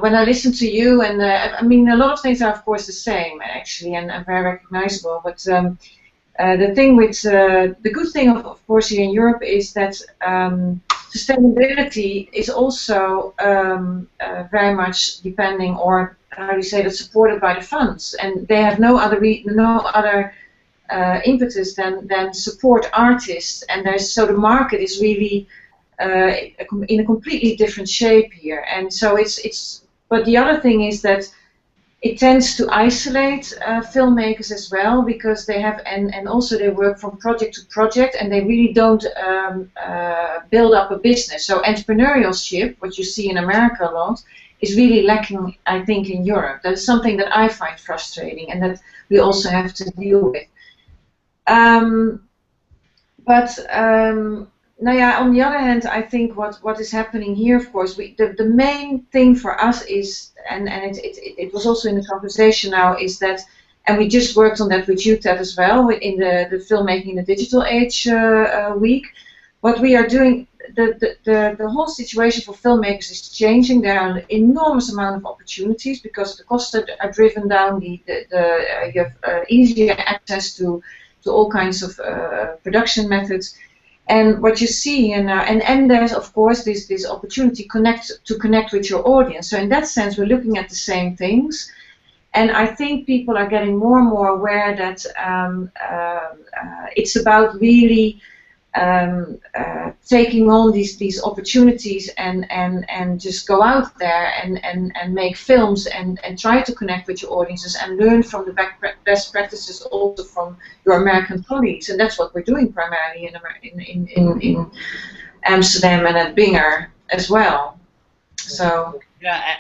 when I listen to you, and I mean a lot of things are of course the same actually, and very recognizable. But the thing with the good thing of course here in Europe is that sustainability is also very much depending, or how do you say that, supported by the funds, and they have no other impetus than support artists, and so the market is really in a completely different shape here, and so it's. But the other thing is that it tends to isolate filmmakers as well, because they have, and also they work from project to project, and they really don't build up a business. So entrepreneurship, what you see in America a lot, is really lacking, I think, in Europe. That's something that I find frustrating, and that we also have to deal with. Now, yeah, on the other hand, I think what is happening here, of course, the main thing for us is, and it was also in the conversation now, is that, and we just worked on that with you, Ted, as well, in the Filmmaking in the Digital Age week. What we are doing, the whole situation for filmmakers is changing. There are an enormous amount of opportunities because the costs are driven down. You have easier access to all kinds of production methods. And what you see here now, and there's of course this opportunity to connect with your audience. So in that sense, we're looking at the same things, and I think people are getting more and more aware that it's about really taking on these opportunities and just go out there and make films and try to connect with your audiences and learn from the best practices also from your American colleagues, and that's what we're doing primarily in Amsterdam and at Binger as well. So Yeah.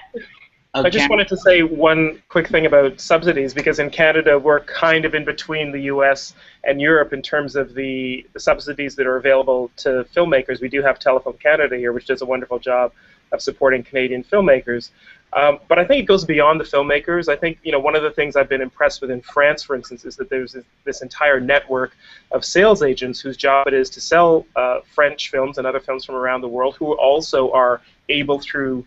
I just wanted to say one quick thing about subsidies, because in Canada we're kind of in between the US and Europe in terms of the subsidies that are available to filmmakers. We do have Telefilm Canada here, which does a wonderful job of supporting Canadian filmmakers. But I think it goes beyond the filmmakers. I think, you know, one of the things I've been impressed with in France, for instance, is that there's this entire network of sales agents whose job it is to sell French films and other films from around the world, who also are able, through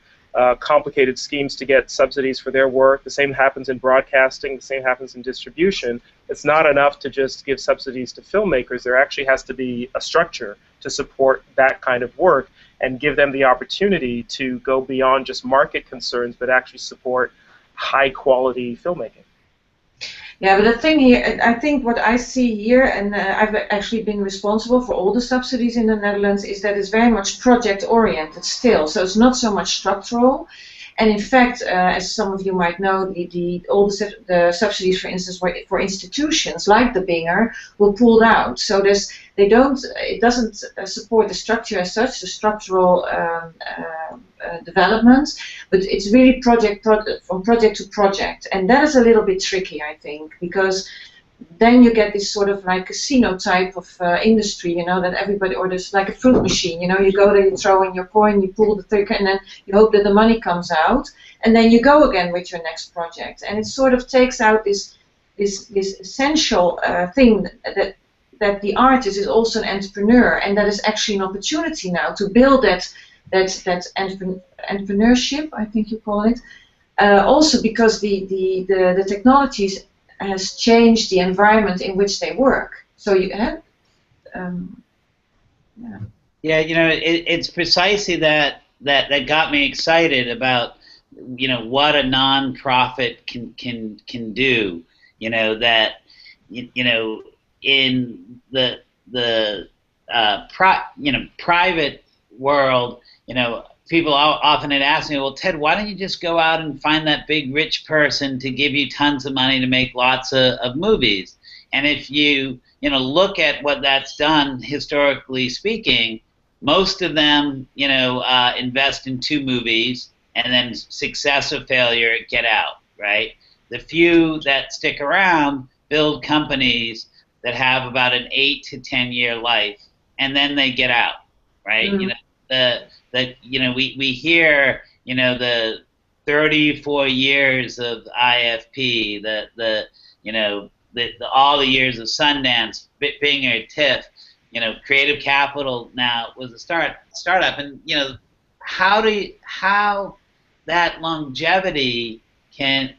complicated schemes, to get subsidies for their work. The same happens in broadcasting, the same happens in distribution. It's not enough to just give subsidies to filmmakers. There actually has to be a structure to support that kind of work and give them the opportunity to go beyond just market concerns, but actually support high-quality filmmaking. Yeah, but the thing here, I think what I see here, and I've actually been responsible for all the subsidies in the Netherlands, is that it's very much project-oriented still. So it's not so much structural. And in fact, as some of you might know, all the subsidies, for instance, for institutions like the Binger, were pulled out. So it doesn't support the structure as such, the structural development, but it's really from project to project, and that is a little bit tricky, I think, because then you get this sort of like casino type of industry, you know, that everybody, or there's like a fruit machine, you know, you go there, you throw in your coin, you pull the trigger, and then you hope that the money comes out, and then you go again with your next project, and it sort of takes out this essential thing that the artist is also an entrepreneur, and that is actually an opportunity now to build that entrepreneurship, I think you call it, also because the technologies has changed the environment in which they work. So you have, yeah, you know, it's precisely that got me excited about, you know, what a nonprofit can do. You know, that you know, in the private world, you know, people often had asked me, well, Ted, why don't you just go out and find that big rich person to give you tons of money to make lots of movies? And if you look at what that's done, historically speaking, most of them, you know, invest in 2 movies and then success or failure, get out, right? The few that stick around build companies that have about an 8 to 10 year life, and then they get out, right? Mm-hmm. You know, we hear, you know, the 34 years of IFP, all the years of Sundance, Binger, TIFF, you know, Creative Capital now was a startup, and you know, how that longevity can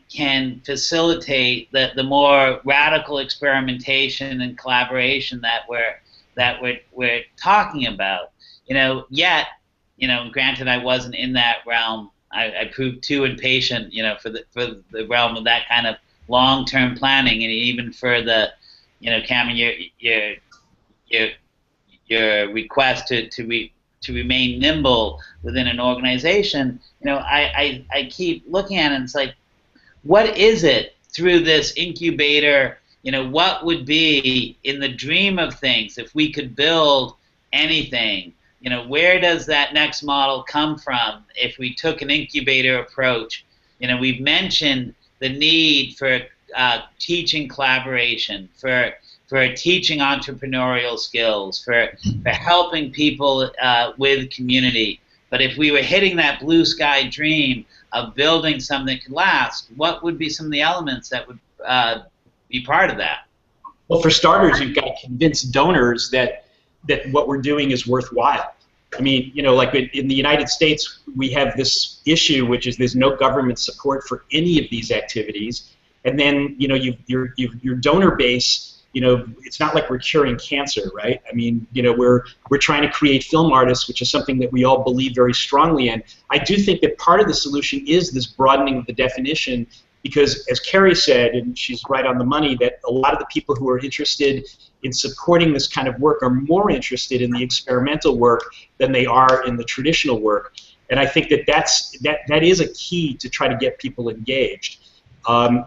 facilitate the more radical experimentation and collaboration that we're talking about. Yet, granted, I wasn't in that realm. I proved too impatient, for the realm of that kind of long-term planning, and even for the, Cameron, your request to remain nimble within an organization. I keep looking at it, and it's like, what is it through this incubator? What would be in the dream of things if we could build anything? Where does that next model come from if we took an incubator approach? We've mentioned the need for teaching collaboration, for teaching entrepreneurial skills, for helping people with community. But if we were hitting that blue sky dream of building something that could last, what would be some of the elements that would be part of that? Well, for starters, you've got to convince donors that what we're doing is worthwhile. I mean, like in the United States, we have this issue, which is there's no government support for any of these activities. And then, your donor base, it's not like we're curing cancer, right? I mean, we're trying to create film artists, which is something that we all believe very strongly in. I do think that part of the solution is this broadening of the definition, because as Keri said, and she's right on the money, that a lot of the people who are interested in supporting this kind of work are more interested in the experimental work than they are in the traditional work. And I think that is a key to try to get people engaged. And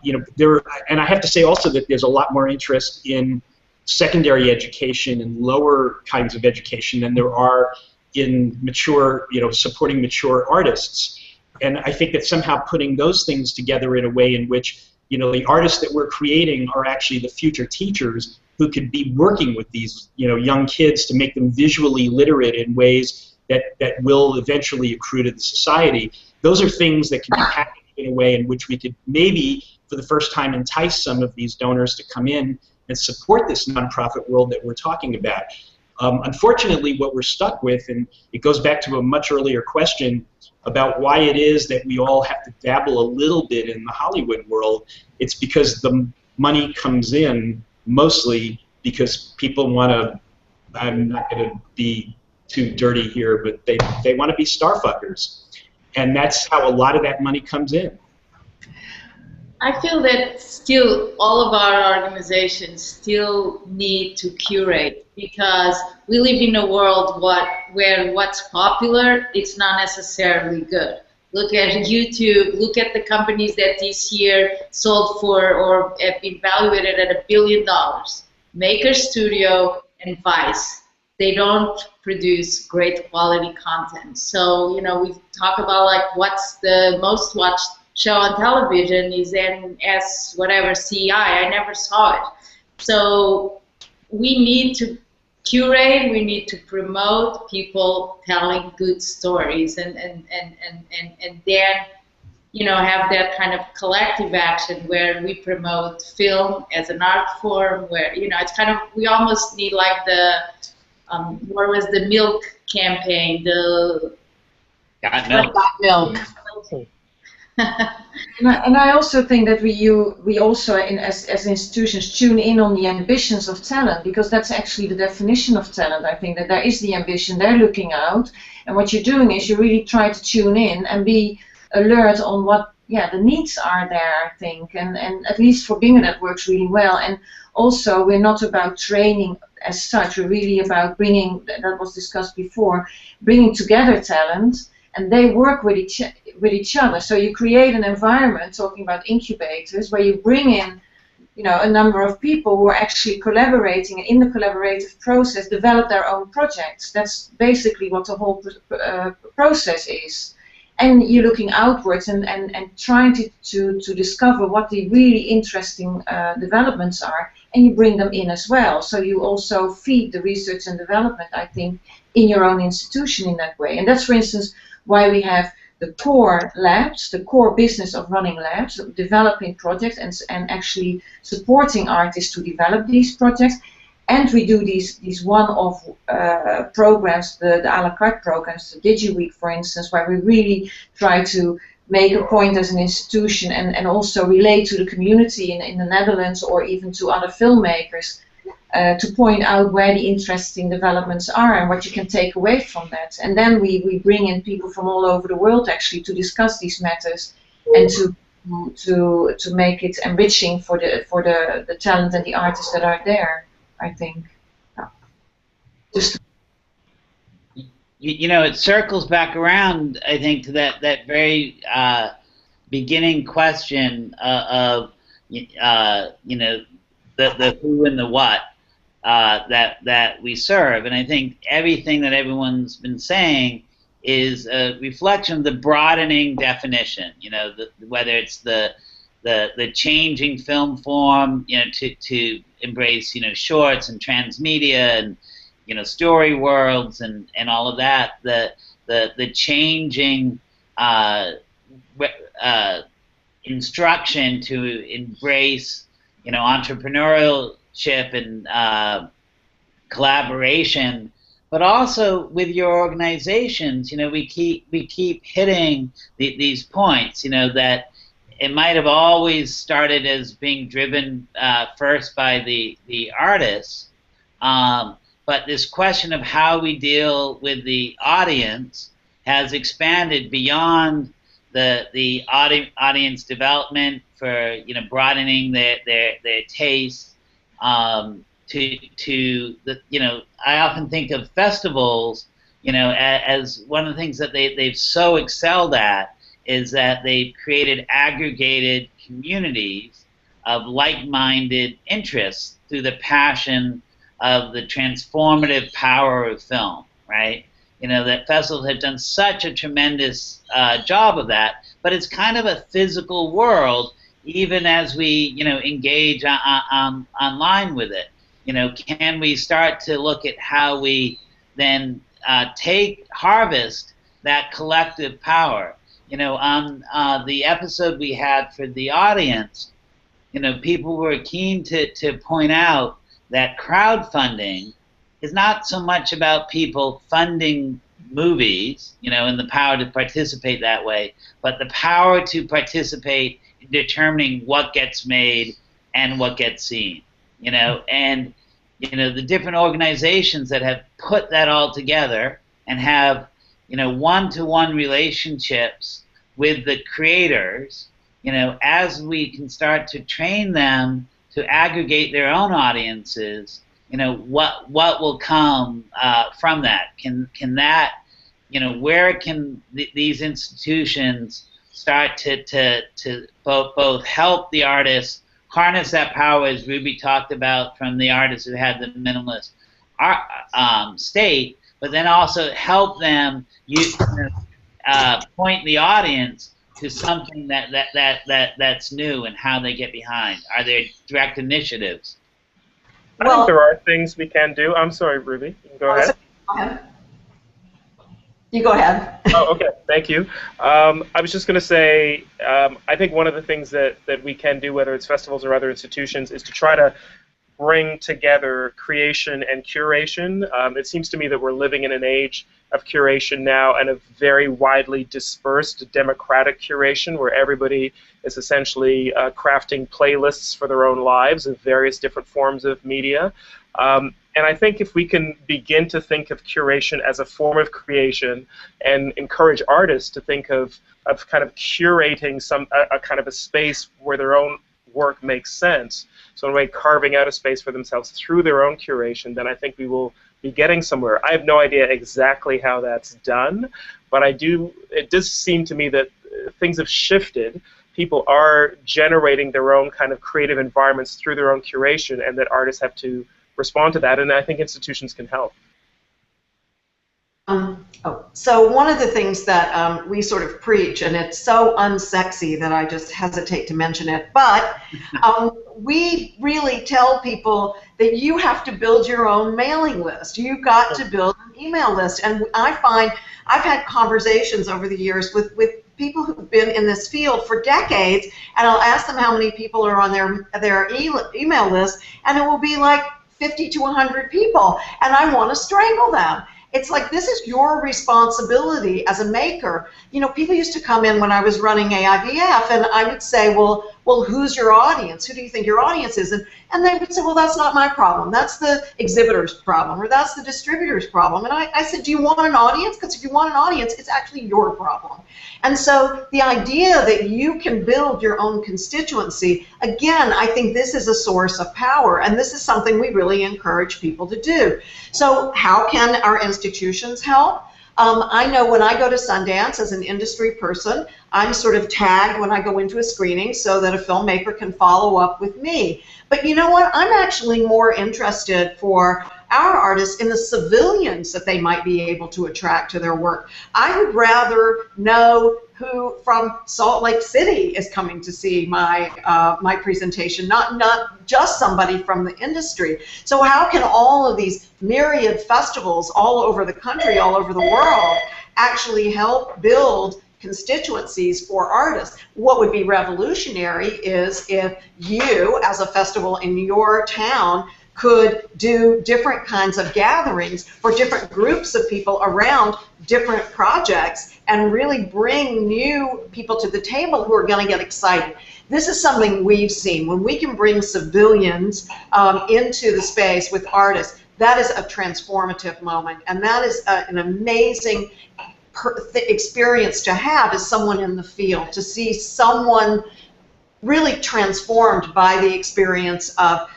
I have to say also that there's a lot more interest in secondary education and lower kinds of education than there are in mature, supporting mature artists. And I think that somehow putting those things together in a way in which, the artists that we're creating are actually the future teachers who could be working with these, young kids to make them visually literate in ways that will eventually accrue to the society. Those are things that can be packaged in a way in which we could maybe, for the first time, entice some of these donors to come in and support this nonprofit world that we're talking about. Unfortunately, what we're stuck with, and it goes back to a much earlier question about why it is that we all have to dabble a little bit in the Hollywood world, it's because the money comes in mostly because people want to, I'm not going to be too dirty here, but they want to be starfuckers. And that's how a lot of that money comes in. I feel that still all of our organizations still need to curate, because we live in a world where what's popular, it's not necessarily good. Look at YouTube, look at the companies that this year sold for or have been valuated at $1 billion. Maker Studio and Vice. They don't produce great quality content. So, we talk about like what's the most watched show on television is NS whatever CI. I never saw it. So we need to curate, we need to promote people telling good stories, and then have that kind of collective action where we promote film as an art form, where it's kind of, we almost need like the what was the milk campaign, the Got Milk. Got Milk. And I also think that we also, as institutions, tune in on the ambitions of talent, because that's actually the definition of talent. I think that there is the ambition, they're looking out, and what you're doing is you really try to tune in and be alert on what the needs are there, I think, and at least for Bingen that works really well. And also, we're not about training as such, we're really about bringing, that was discussed before, bringing together talent, and they work with each other. So you create an environment, talking about incubators, where you bring in, a number of people who are actually collaborating, and in the collaborative process develop their own projects. That's basically what the whole process is. And you're looking outwards and trying to discover what the really interesting developments are, and you bring them in as well. So you also feed the research and development, I think, in your own institution in that way. And that's, for instance, why we have the core labs, the core business of running labs, developing projects and actually supporting artists to develop these projects. And we do these one-off programs, the a la carte programs, the DigiWeek, for instance, where we really try to make a point as an institution and also relate to the community in the Netherlands or even to other filmmakers to point out where the interesting developments are and what you can take away from that. And then we bring in people from all over the world actually to discuss these matters and to make it enriching for the talent and the artists that are there, I think. Just you know, it circles back around, I think, to that very beginning question of you know, the who and the what that we serve, and I think everything that everyone's been saying is a reflection of the broadening definition. You know, whether it's the changing film form, you know, to embrace, you know, shorts and transmedia and, you know, story worlds and all of that. The changing instruction to embrace, you know, entrepreneurship and collaboration, but also with your organizations. You know, we keep hitting these points. You know, that it might have always started as being driven first by the artists, but this question of how we deal with the audience has expanded beyond the audience development for, you know, broadening their taste, to the, you know, I often think of festivals, you know, as one of the things that they've so excelled at is that they've created aggregated communities of like-minded interests through the passion of the transformative power of film, right? You know, that festivals have done such a tremendous job of that, but it's kind of a physical world, even as we, you know, engage online with it. You know, can we start to look at how we then harvest that collective power? You know, on the episode we had for the audience, you know, people were keen to point out that crowdfunding is not so much about people funding movies, you know, and the power to participate that way, but the power to participate in determining what gets made and what gets seen, you know, and, you know, the different organizations that have put that all together and have, you know, one-to-one relationships with the creators, you know, as we can start to train them to aggregate their own audiences, you know, what will come from that? Can that, you know, where can these institutions start to both help the artists harness that power, as Ruby talked about, from the artists who had the minimalist state, but then also help them point the audience to something that's new and how they get behind? Are there direct initiatives? I think there are things we can do. I'm sorry, Ruby. You can go ahead. Go ahead. You go ahead. Oh, okay. Thank you. I was just going to say, I think one of the things that we can do, whether it's festivals or other institutions, is to try to bring together creation and curation. It seems to me that we're living in an age of curation now, and of very widely dispersed democratic curation, where everybody is essentially crafting playlists for their own lives of various different forms of media. And I think if we can begin to think of curation as a form of creation and encourage artists to think of kind of curating a kind of a space where their own work makes sense, so in a way carving out a space for themselves through their own curation, then I think we will be getting somewhere. I have no idea exactly how that's done, but it does seem to me that things have shifted. People are generating their own kind of creative environments through their own curation, and that artists have to respond to that, and I think institutions can help. So one of the things that we sort of preach, and it's so unsexy that I just hesitate to mention it, but we really tell people that you have to build your own mailing list. You've got to build an email list. And I find I've had conversations over the years with people who've been in this field for decades, and I'll ask them how many people are on their email list, and it will be like 50 to 100 people, and I want to strangle them. It's like, this is your responsibility as a maker. You know, people used to come in when I was running AIVF, and I would say, well, who's your audience? Who do you think your audience is? And they would say, well, that's not my problem. That's the exhibitor's problem, or that's the distributor's problem. And I said, do you want an audience? Because if you want an audience, it's actually your problem. And so the idea that you can build your own constituency, again, I think this is a source of power, and this is something we really encourage people to do. So how can our institutions help? I know when I go to Sundance as an industry person, I'm sort of tagged when I go into a screening so that a filmmaker can follow up with me. But you know what? I'm actually more interested for our artists in the civilians that they might be able to attract to their work. I would rather know who from Salt Lake City is coming to see my my presentation, not just somebody from the industry. So how can all of these myriad festivals all over the country, all over the world, actually help build constituencies for artists? What would be revolutionary is if you, as a festival in your town, could do different kinds of gatherings for different groups of people around different projects and really bring new people to the table who are going to get excited. This is something we've seen. When we can bring civilians into the space with artists, that is a transformative moment, and that is an amazing experience to have as someone in the field, to see someone really transformed by the experience of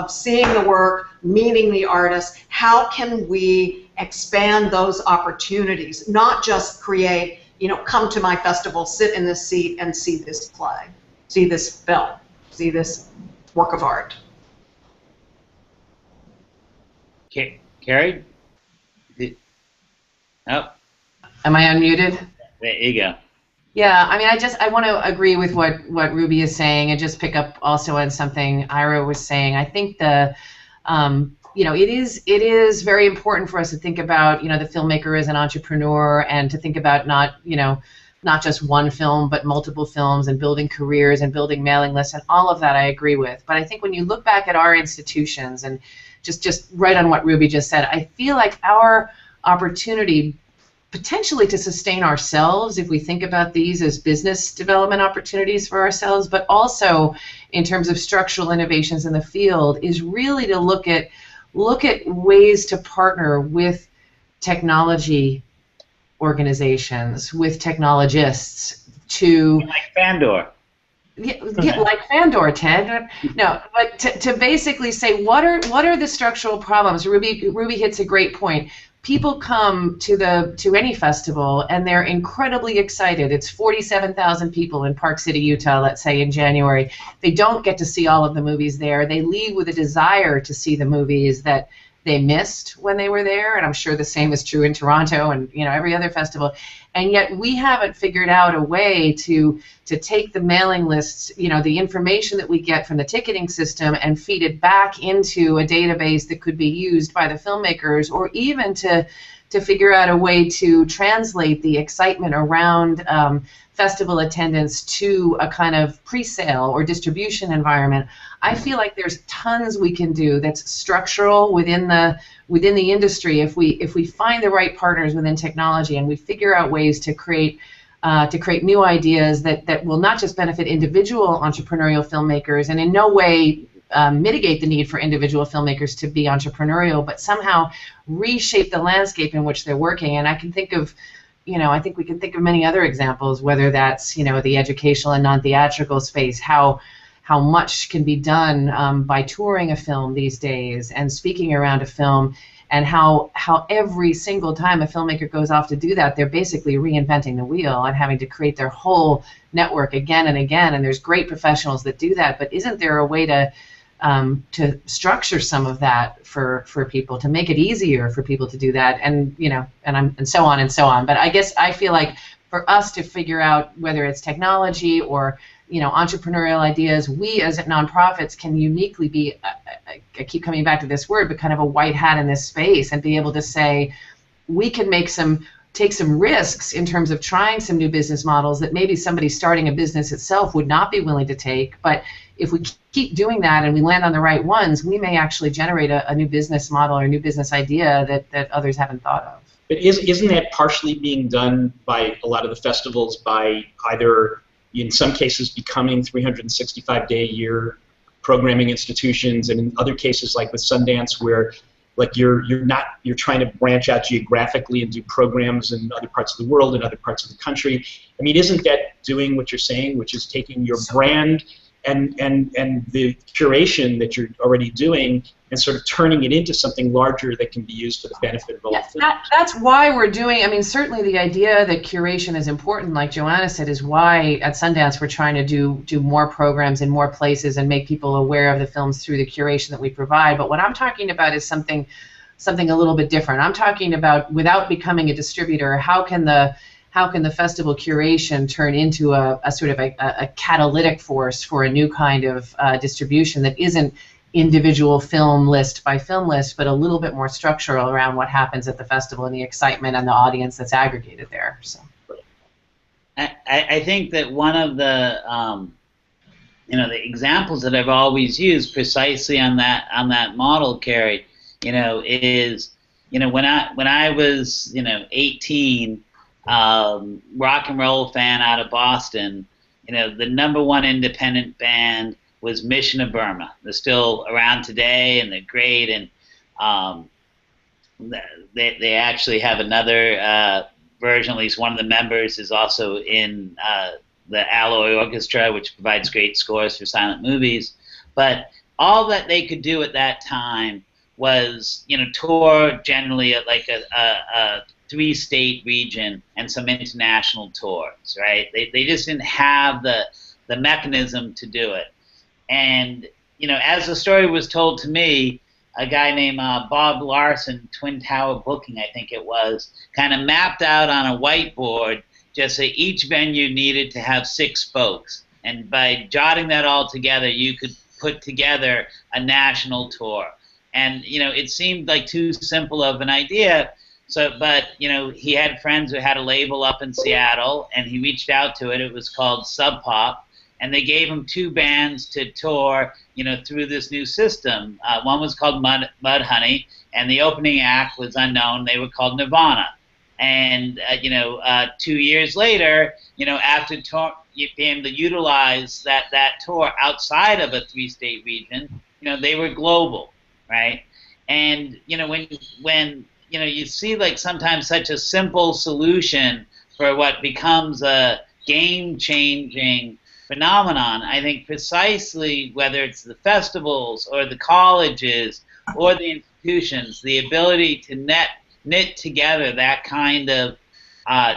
seeing the work, meeting the artist. How can we expand those opportunities, not just create, you know, come to my festival, sit in this seat and see this play, see this film, see this work of art. Keri? Oh. Am I unmuted? There you go. Yeah, I mean, I want to agree with what Ruby is saying and just pick up also on something Ira was saying. I think the, you know, it is very important for us to think about, you know, the filmmaker as an entrepreneur, and to think about not just one film, but multiple films, and building careers and building mailing lists, and all of that I agree with. But I think when you look back at our institutions, and just right on what Ruby just said, I feel like our opportunity potentially to sustain ourselves, if we think about these as business development opportunities for ourselves, but also in terms of structural innovations in the field, is really to look at ways to partner with technology organizations, with technologists, to like Fandor. Yeah, like Fandor, Ted. No, but to basically say, what are the structural problems? Ruby hits a great point. People come to any festival and they're incredibly excited. It's 47,000 people in Park City, Utah, let's say, in January. They don't get to see all of the movies there. They leave with a desire to see the movies that they missed when they were there, and I'm sure the same is true in Toronto and, you know, every other festival. And yet we haven't figured out a way to take the mailing lists, you know, the information that we get from the ticketing system, and feed it back into a database that could be used by the filmmakers, or even to figure out a way to translate the excitement around festival attendance to a kind of pre-sale or distribution environment. I feel like there's tons we can do that's structural within the industry if we find the right partners within technology, and we figure out ways to create new ideas that will not just benefit individual entrepreneurial filmmakers, and in no way mitigate the need for individual filmmakers to be entrepreneurial, but somehow reshape the landscape in which they're working. And I can think of, I think we can think of many other examples, whether that's, the educational and non-theatrical space, how much can be done by touring a film these days and speaking around a film, and how every single time a filmmaker goes off to do that, they're basically reinventing the wheel and having to create their whole network again and again. And there's great professionals that do that, but isn't there a way to structure some of that for people, to make it easier for people to do that, and and so on and so on. But I guess I feel like for us to figure out whether it's technology or entrepreneurial ideas, we as nonprofits can uniquely be, I keep coming back to this word, but kind of a white hat in this space, and be able to say we can take some risks in terms of trying some new business models that maybe somebody starting a business itself would not be willing to take. But if we keep doing that and we land on the right ones, we may actually generate a new business model or a new business idea that others haven't thought of. But isn't that partially being done by a lot of the festivals by either, in some cases, becoming 365-day-a-year programming institutions, and in other cases, like with Sundance, where like you're trying to branch out geographically and do programs in other parts of the world and other parts of the country? I mean, isn't that doing what you're saying, which is taking your brand and the curation that you're already doing and sort of turning it into something larger that can be used for the benefit of all? Yeah, that's why we're doing, I mean, certainly the idea that curation is important, like Joana said, is why at Sundance we're trying to do more programs in more places and make people aware of the films through the curation that we provide. But what I'm talking about is something a little bit different. I'm talking about, without becoming a distributor, how can the festival curation turn into a sort of a catalytic force for a new kind of distribution that isn't individual film list by film list, but a little bit more structural around what happens at the festival and the excitement and the audience that's aggregated there. So, I think that one of the the examples that I've always used precisely on that model, Keri, is when I was 18, rock and roll fan out of Boston, the #1 independent band was Mission of Burma. They're still around today, and they're great. And they actually have another version. At least one of the members is also in the Alloy Orchestra, which provides great scores for silent movies. But all that they could do at that time was, tour generally at like a 3-state region and some international tours, right? They just didn't have the mechanism to do it. And, as the story was told to me, a guy named Bob Larson, Twin Tower Booking, I think it was, kind of mapped out on a whiteboard just that each venue needed to have 6 spokes. And by jotting that all together, you could put together a national tour. And, it seemed like too simple of an idea. So, but, he had friends who had a label up in Seattle, and he reached out to it. It was called Sub Pop. And they gave him 2 bands to tour, through this new system. One was called Mudhoney, and the opening act was unknown. They were called Nirvana. And 2 years later, after being able to utilize that tour outside of a 3-state region, they were global, right? And when you see like sometimes such a simple solution for what becomes a game-changing phenomenon, I think precisely whether it's the festivals or the colleges or the institutions, the ability to knit together that kind of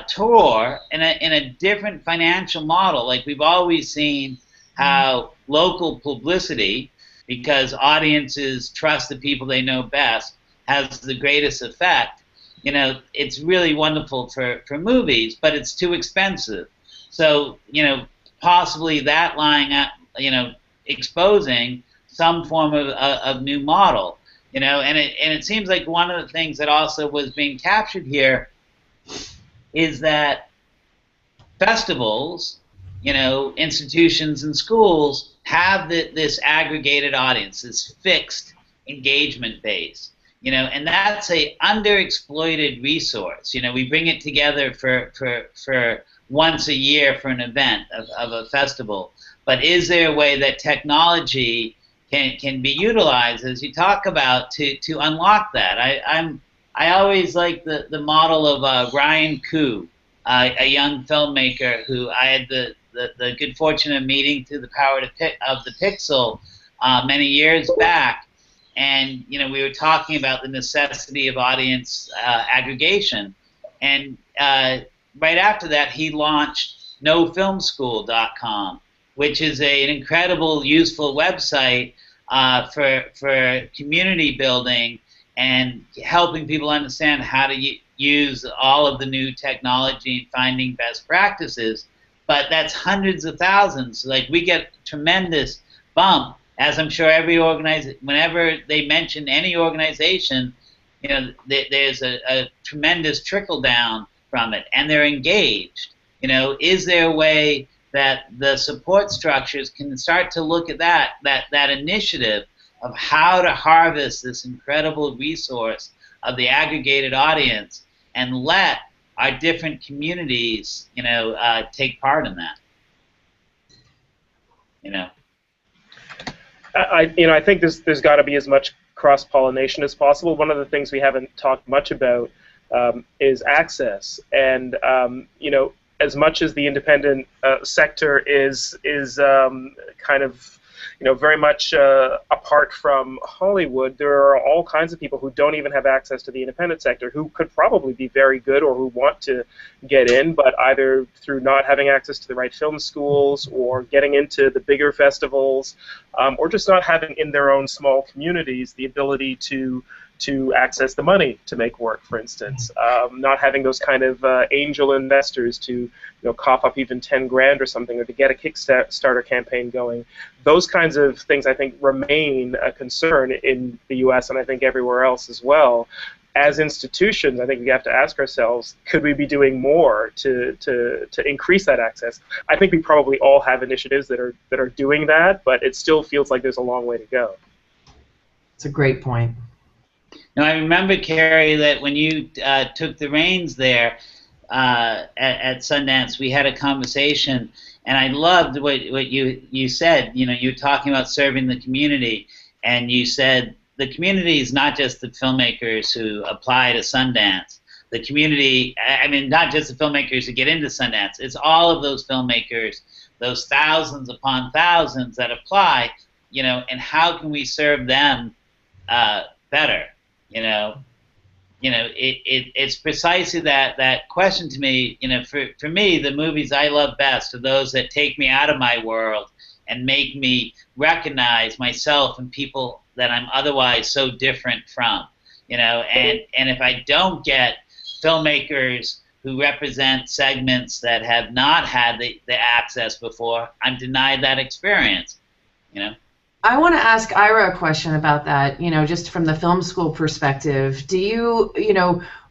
tour in a different financial model. Like we've always seen how local publicity, because audiences trust the people they know best, has the greatest effect. It's really wonderful for movies, but it's too expensive. So, possibly that lying at, exposing some form of new model, and it seems like one of the things that also was being captured here is that festivals, institutions and schools have this aggregated audience, this fixed engagement base, and that's a underexploited resource. We bring it together for once a year for an event of a festival. But is there a way that technology can be utilized, as you talk about, to unlock that? I always like the model of Ryan Koo, a young filmmaker who I had the good fortune of meeting through the power of the Pixel many years back. And we were talking about the necessity of audience aggregation. And right after that, he launched NoFilmSchool.com, which is an incredible, useful website for community building and helping people understand how to use all of the new technology and finding best practices. But that's hundreds of thousands. Like, we get tremendous bump, as I'm sure every whenever they mention any organization, there's a tremendous trickle down from it, and they're engaged. Is there a way that the support structures can start to look at that initiative of how to harvest this incredible resource of the aggregated audience and let our different communities, take part in that. I think there's got to be as much cross-pollination as possible. One of the things we haven't talked much about is access, and as much as the independent sector is kind of very much apart from Hollywood, there are all kinds of people who don't even have access to the independent sector who could probably be very good or who want to get in, but either through not having access to the right film schools or getting into the bigger festivals or just not having in their own small communities the ability to access the money to make work, for instance, not having those kind of angel investors to cough up even 10 grand or something, or to get a Kickstarter campaign going. Those kinds of things, I think, remain a concern in the U.S. and I think everywhere else as well. As institutions, I think we have to ask ourselves, could we be doing more to increase that access? I think we probably all have initiatives that are doing that, but it still feels like there's a long way to go. It's a great point. Now, I remember, Keri, that when you took the reins there at Sundance, we had a conversation, and I loved what you said. You were talking about serving the community, and you said the community is not just the filmmakers who apply to Sundance. The community, I mean, not just the filmmakers who get into Sundance. It's all of those filmmakers, those thousands upon thousands that apply, and how can we serve them better? It's precisely that question to me. For me, the movies I love best are those that take me out of my world and make me recognize myself and people that I'm otherwise so different from. And if I don't get filmmakers who represent segments that have not had the access before, I'm denied that experience. I want to ask Ira a question about that, just from the film school perspective. Do you,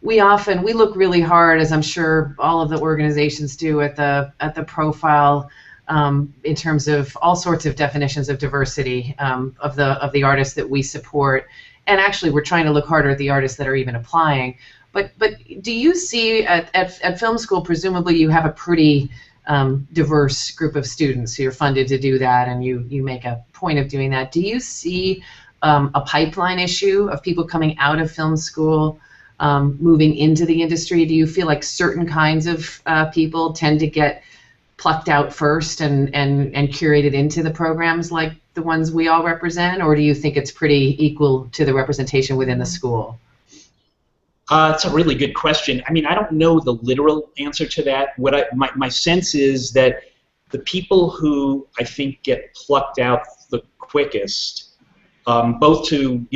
we look really hard, as I'm sure all of the organizations do, at the profile in terms of all sorts of definitions of diversity of the artists that we support. And actually, we're trying to look harder at the artists that are even applying. But do you see at film school, presumably you have a pretty diverse group of students who are funded to do that, and you make a point of doing that. Do you see a pipeline issue of people coming out of film school moving into the industry? Do you feel like certain kinds of people tend to get plucked out first and curated into the programs like the ones we all represent, or do you think it's pretty equal to the representation within the school? It's a really good question. I mean, I don't know the literal answer to that. My sense is that the people who I think get plucked out the quickest, both into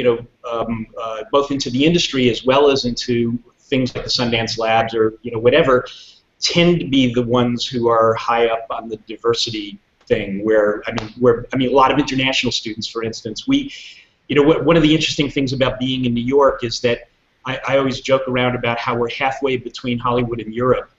the industry as well as into things like the Sundance Labs or whatever, tend to be the ones who are high up on the diversity thing. Where a lot of international students, for instance, one of the interesting things about being in New York is that I always joke around about how we're halfway between Hollywood and Europe.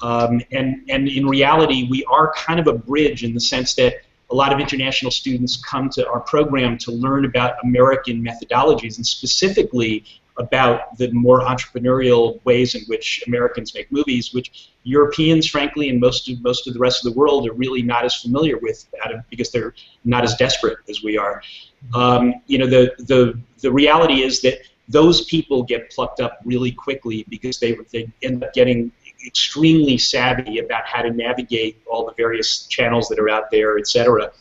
And in reality, we are kind of a bridge in the sense that a lot of international students come to our program to learn about American methodologies and specifically about the more entrepreneurial ways in which Americans make movies, which Europeans, frankly, and most of the rest of the world are really not as familiar with because they're not as desperate as we are. The reality is that those people get plucked up really quickly because they end up getting extremely savvy about how to navigate all the various channels that are out there, etc.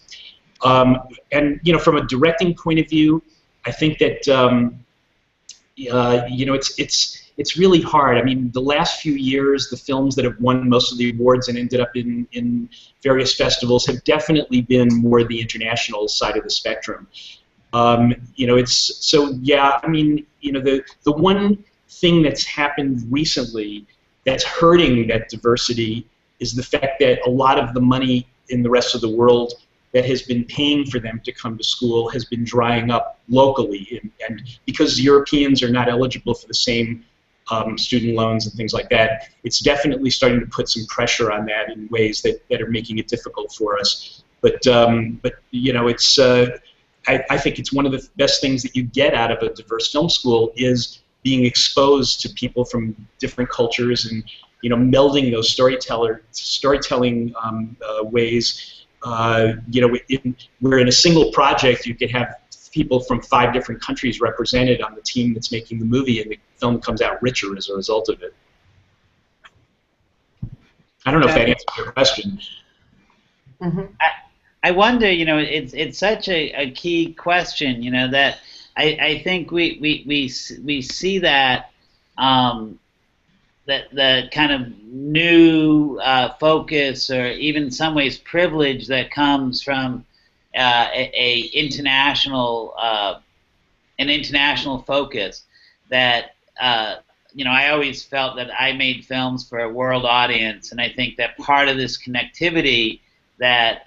And from a directing point of view, I think that it's really hard. I mean, the last few years, the films that have won most of the awards and ended up in various festivals have definitely been more the international side of the spectrum. The one thing that's happened recently that's hurting that diversity is the fact that a lot of the money in the rest of the world that has been paying for them to come to school has been drying up locally, and because Europeans are not eligible for the same student loans and things like that, it's definitely starting to put some pressure on that in ways that are making it difficult for us. But I think it's one of the best things that you get out of a diverse film school is being exposed to people from different cultures and melding those storytelling ways. Where in a single project you could have people from 5 different countries represented on the team that's making the movie, and the film comes out richer as a result of it. I don't know if that answers your question. Mm-hmm. I wonder, it's such a key question, that I think we see that that the kind of new focus, or even in some ways privilege, that comes from an international focus. That I always felt that I made films for a world audience, and I think that part of this connectivity that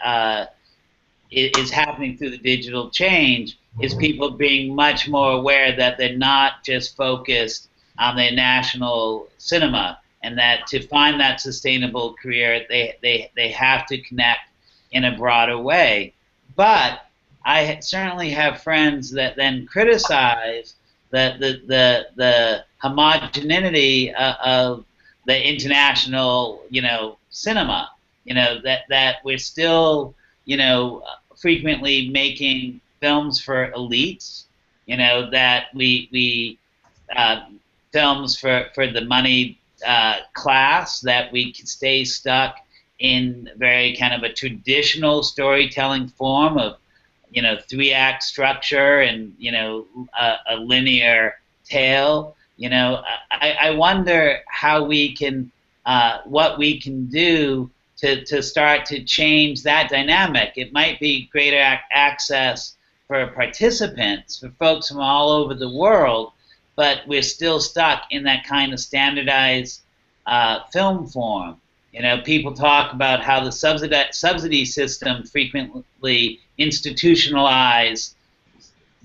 is happening through the digital change is people being much more aware that they're not just focused on their national cinema, and that to find that sustainable career, they have to connect in a broader way. But I certainly have friends that then criticize the homogeneity of the international, cinema. That we're still, frequently making films for elites. That we films for the moneyed class, that we can stay stuck in very kind of a traditional storytelling form of 3-act structure and a linear tale. I wonder how we can what we can do to start to change that dynamic. It might be greater access for participants, for folks from all over the world, but we're still stuck in that kind of standardized film form. People talk about how the subsidy system frequently institutionalized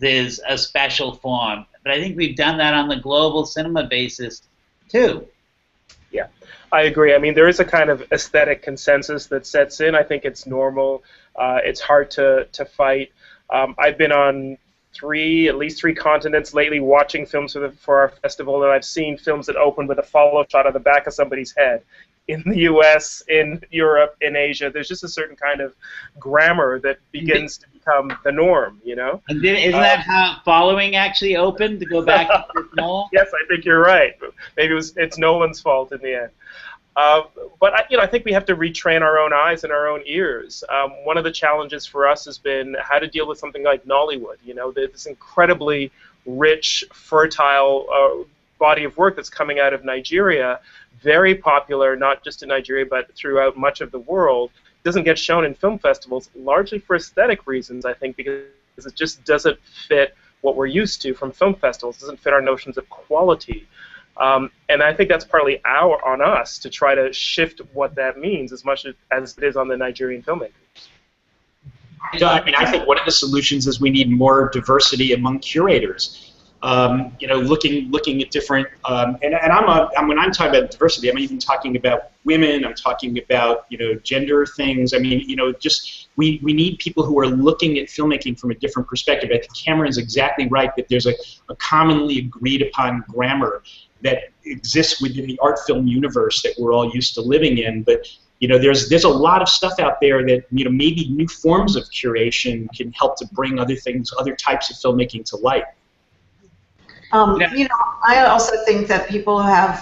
is a special form, but I think we've done that on the global cinema basis too. Yeah, I agree. I mean, there is a kind of aesthetic consensus that sets in. I think it's normal. It's hard to fight. I've been on at least three continents lately watching films for our festival, and I've seen films that open with a follow shot of the back of somebody's head. In the U.S., in Europe, in Asia, there's just a certain kind of grammar that begins to become the norm, And isn't that how Following actually opened, to go back to Nolan? Yes, I think you're right. Maybe it's Nolan's fault in the end. But I think we have to retrain our own eyes and our own ears. One of the challenges for us has been how to deal with something like Nollywood. This incredibly rich, fertile body of work that's coming out of Nigeria, very popular, not just in Nigeria, but throughout much of the world, doesn't get shown in film festivals, largely for aesthetic reasons, I think, because it just doesn't fit what we're used to from film festivals. It doesn't fit our notions of quality. And I think that's partly on us to try to shift what that means as much as it is on the Nigerian filmmakers. I think one of the solutions is we need more diversity among curators. Looking at different, and when I'm talking about diversity, I'm even talking about women. I'm talking about gender things. I mean, we need people who are looking at filmmaking from a different perspective. I think Cameron's exactly right that there's a commonly agreed upon grammar that exists within the art film universe that we're all used to living in, but there's a lot of stuff out there that maybe new forms of curation can help to bring other types of filmmaking to light. I also think that people who have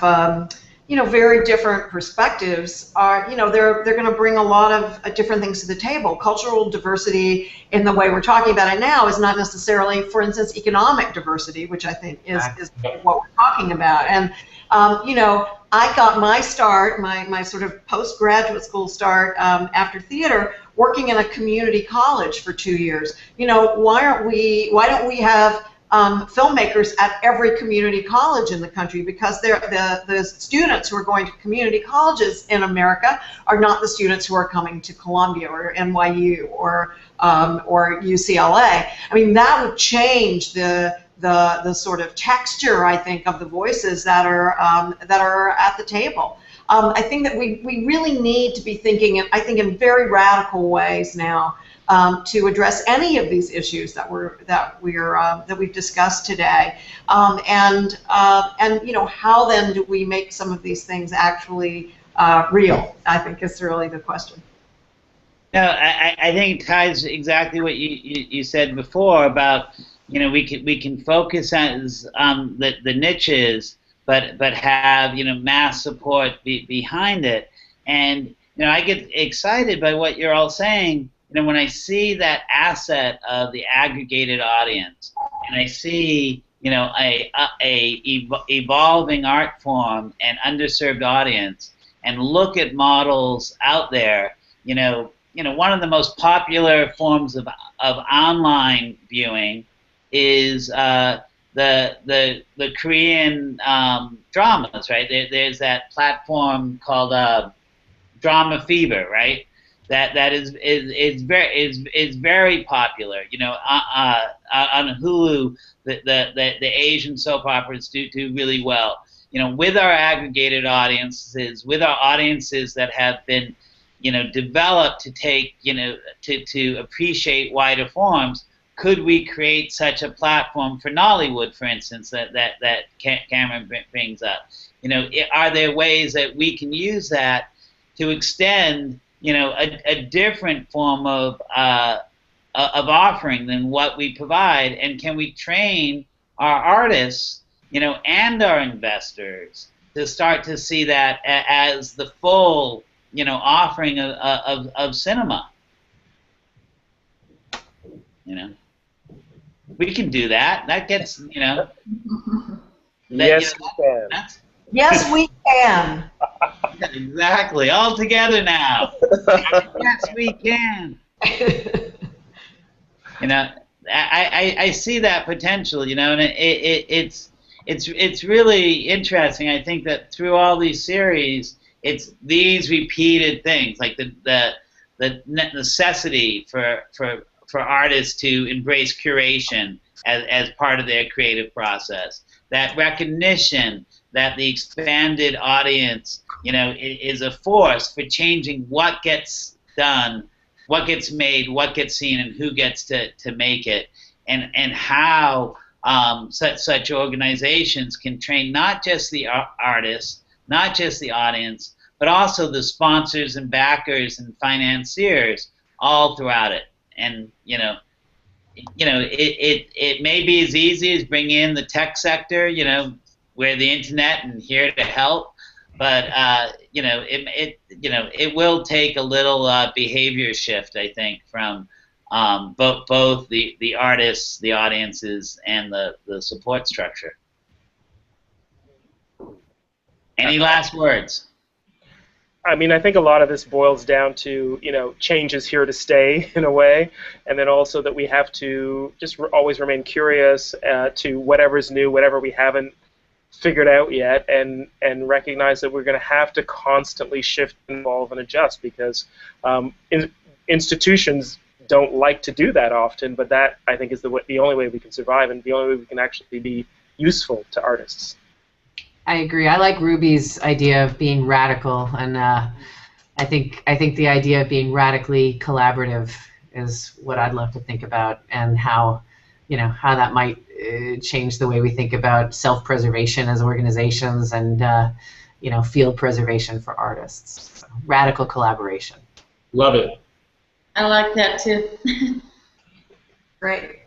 very different perspectives are they're going to bring a lot of different things to the table. Cultural diversity in the way we're talking about it now is not necessarily, for instance, economic diversity, which I think is what we're talking about. And I got my start, my sort of postgraduate school start after theater, working in a community college for 2 years. Why don't we have filmmakers at every community college in the country? Because the students who are going to community colleges in America are not the students who are coming to Columbia or NYU or UCLA. I mean, that would change the sort of texture, I think, of the voices that are at the table. I think that we really need to be thinking, I think, in very radical ways now to address any of these issues that we've discussed today, and how then do we make some of these things actually real? I think is really the question. No, I think it ties exactly what you said before about, we can focus on the niches, but have mass support behind it. And I get excited by what you're all saying. When I see that asset of the aggregated audience, and I see a evolving art form and underserved audience, and look at models out there, one of the most popular forms of online viewing is the Korean dramas, right? There's that platform called Drama Fever, right? That is very popular. On Hulu, the Asian soap operas do really well. With our aggregated audiences, with our audiences that have been developed to take, to appreciate wider forms, could we create such a platform for Nollywood, for instance, that Cameron brings up? Are there ways that we can use that to extend, a different form of offering than what we provide? And can we train our artists, and our investors to start to see that as the full, offering of cinema? We can do that. That gets, Yes, we can. Yes, we can. Exactly. All together now. Yes, we can. I see that potential, and it's really interesting. I think that through all these series, it's these repeated things, like the necessity for artists to embrace curation as part of their creative process, that recognition that the expanded audience, is a force for changing what gets done, what gets made, what gets seen, and who gets to make it, and how such organizations can train not just the artists, not just the audience, but also the sponsors and backers and financiers all throughout it. And it may be as easy as bring in the tech sector, we're the internet and here to help, but it will take a little behavior shift, I think, from both the artists, the audiences, and the support structure. Any last words? I mean, I think a lot of this boils down to, change is here to stay in a way, and then also that we have to just always remain curious to whatever's new, whatever we haven't figured out yet, and recognize that we're going to have to constantly shift, evolve, and adjust, because institutions don't like to do that often, but that, I think, is the only way we can survive, and the only way we can actually be useful to artists. I agree. I like Ruby's idea of being radical, and I think the idea of being radically collaborative is what I'd love to think about, and how that might change the way we think about self-preservation as organizations, and field preservation for artists. So, radical collaboration. Love it. I like that too. Great.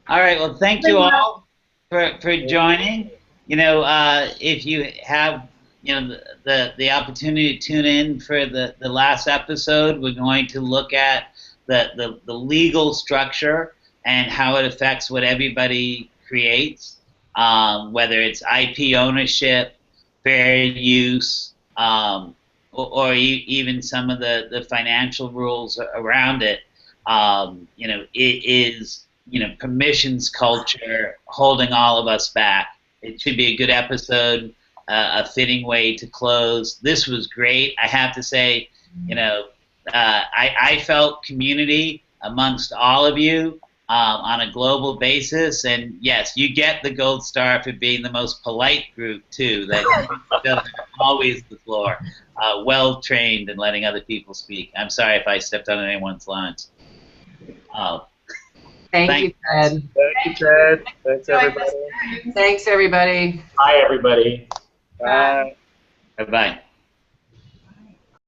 All right. Well, thank you all for joining. If you have the opportunity to tune in for the last episode, we're going to look at the legal structure and how it affects what everybody creates, whether it's IP ownership, fair use, or even some of the financial rules around it. It is permissions culture holding all of us back. It should be a good episode, a fitting way to close. This was great. I have to say, I felt community amongst all of you. on a global basis. And yes, you get the gold star for being the most polite group too. That doesn't always the floor, well trained and letting other people speak. I'm sorry if I stepped on anyone's lines. Thank you, Ted. Thank you, Ted. Thanks, everybody. Thanks, everybody. Bye, everybody. Bye. Bye bye.